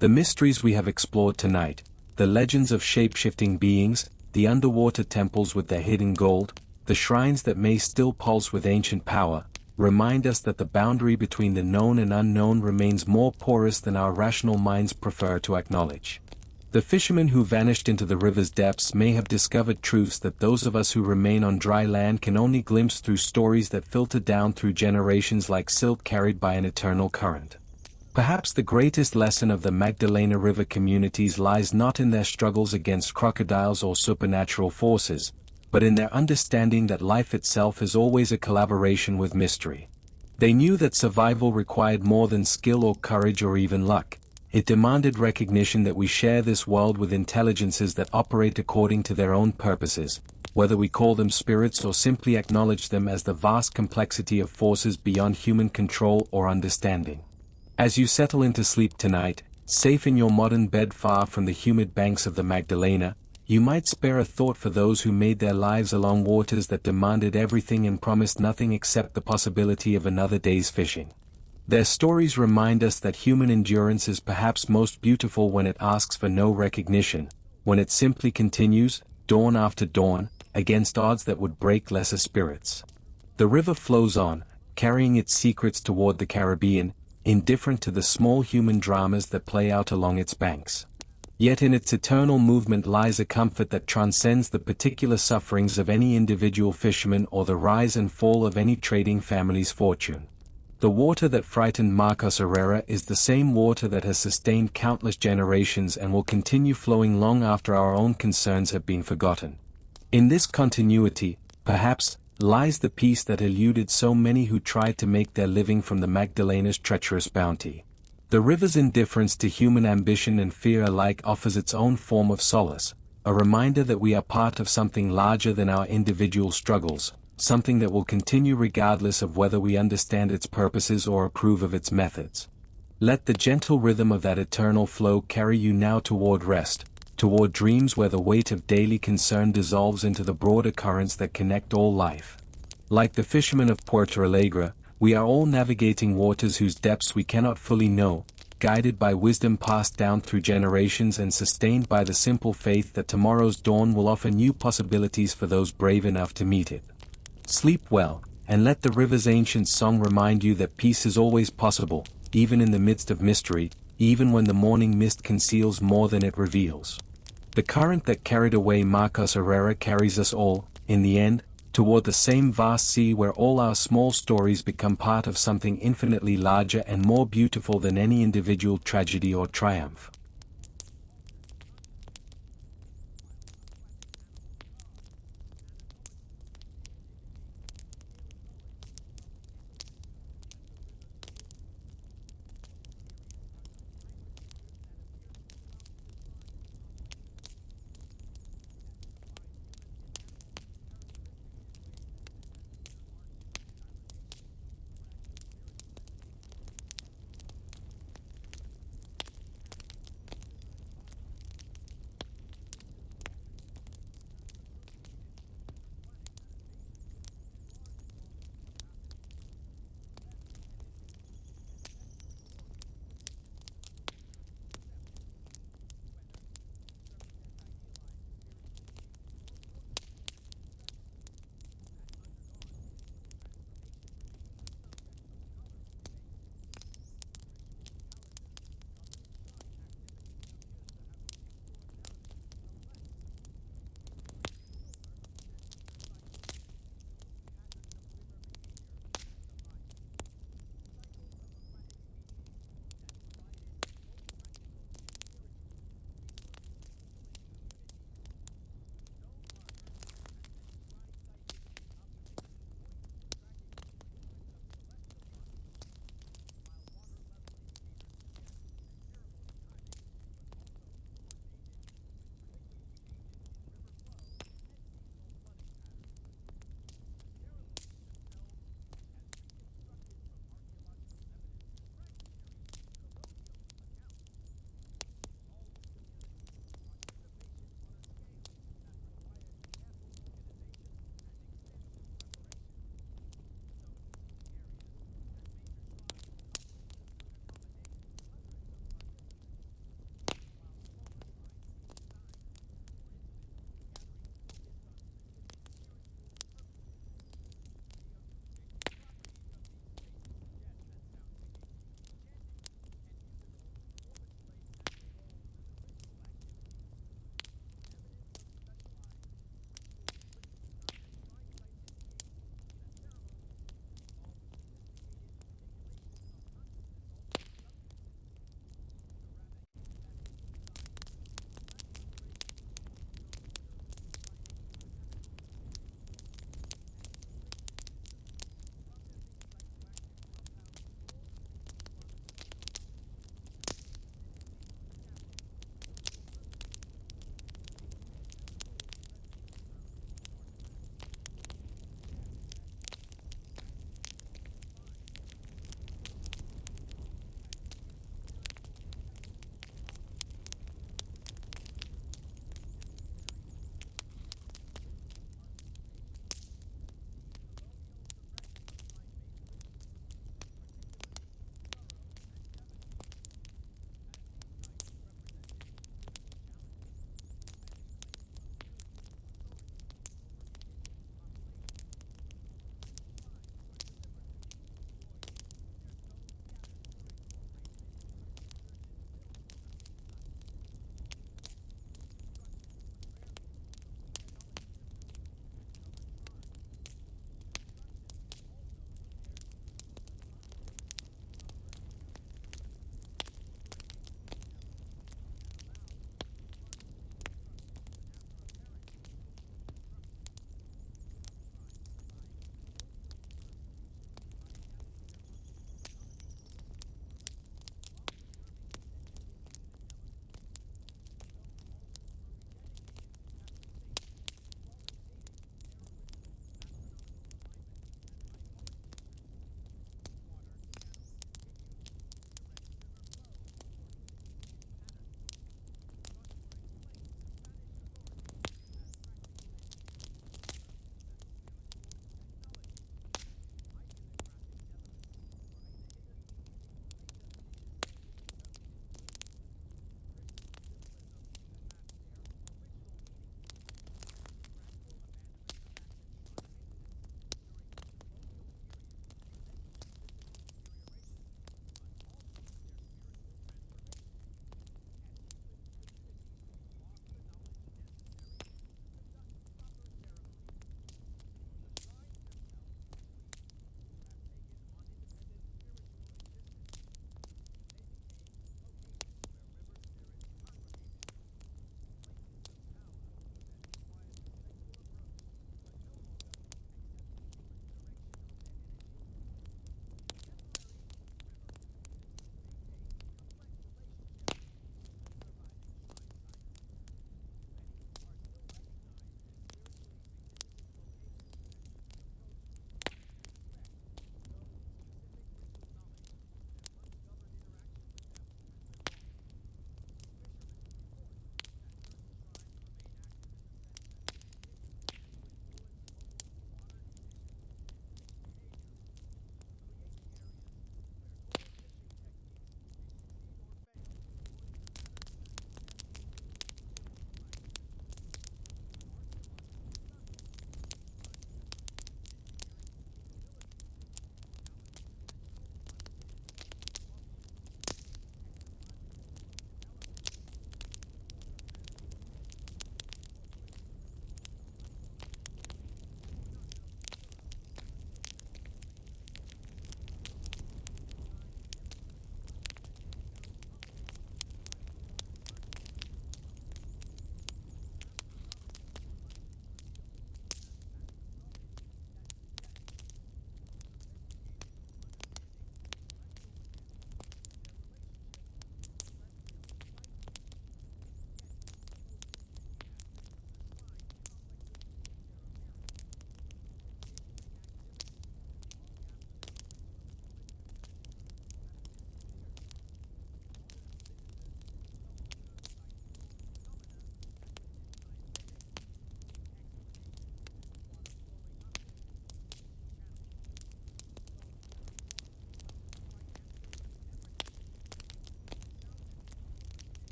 The mysteries we have explored tonight, the legends of shape-shifting beings, the underwater temples with their hidden gold, the shrines that may still pulse with ancient power, remind us that the boundary between the known and unknown remains more porous than our rational minds prefer to acknowledge. The fishermen who vanished into the river's depths may have discovered truths that those of us who remain on dry land can only glimpse through stories that filter down through generations like silt carried by an eternal current. Perhaps the greatest lesson of the Magdalena River communities lies not in their struggles against crocodiles or supernatural forces, but in their understanding that life itself is always a collaboration with mystery. They knew that survival required more than skill or courage or even luck. It demanded recognition that we share this world with intelligences that operate according to their own purposes, whether we call them spirits or simply acknowledge them as the vast complexity of forces beyond human control or understanding. As you settle into sleep tonight, safe in your modern bed far from the humid banks of the Magdalena, you might spare a thought for those who made their lives along waters that demanded everything and promised nothing except the possibility of another day's fishing. Their stories remind us that human endurance is perhaps most beautiful when it asks for no recognition, when it simply continues, dawn after dawn, against odds that would break lesser spirits. The river flows on, carrying its secrets toward the Caribbean, indifferent to the small human dramas that play out along its banks. Yet in its eternal movement lies a comfort that transcends the particular sufferings of any individual fisherman or the rise and fall of any trading family's fortune. The water that frightened Marcos Herrera is the same water that has sustained countless generations and will continue flowing long after our own concerns have been forgotten. In this continuity, perhaps, lies the peace that eluded so many who tried to make their living from the Magdalena's treacherous bounty. The river's indifference to human ambition and fear alike offers its own form of solace, a reminder that we are part of something larger than our individual struggles, something that will continue regardless of whether we understand its purposes or approve of its methods. Let the gentle rhythm of that eternal flow carry you now toward rest, toward dreams where the weight of daily concern dissolves into the broader currents that connect all life. Like the fishermen of Puerto Alegre, we are all navigating waters whose depths we cannot fully know, guided by wisdom passed down through generations and sustained by the simple faith that tomorrow's dawn will offer new possibilities for those brave enough to meet it. Sleep well, and let the river's ancient song remind you that peace is always possible, even in the midst of mystery, even when the morning mist conceals more than it reveals. The current that carried away Marcos Herrera carries us all, in the end, toward the same vast sea where all our small stories become part of something infinitely larger and more beautiful than any individual tragedy or triumph.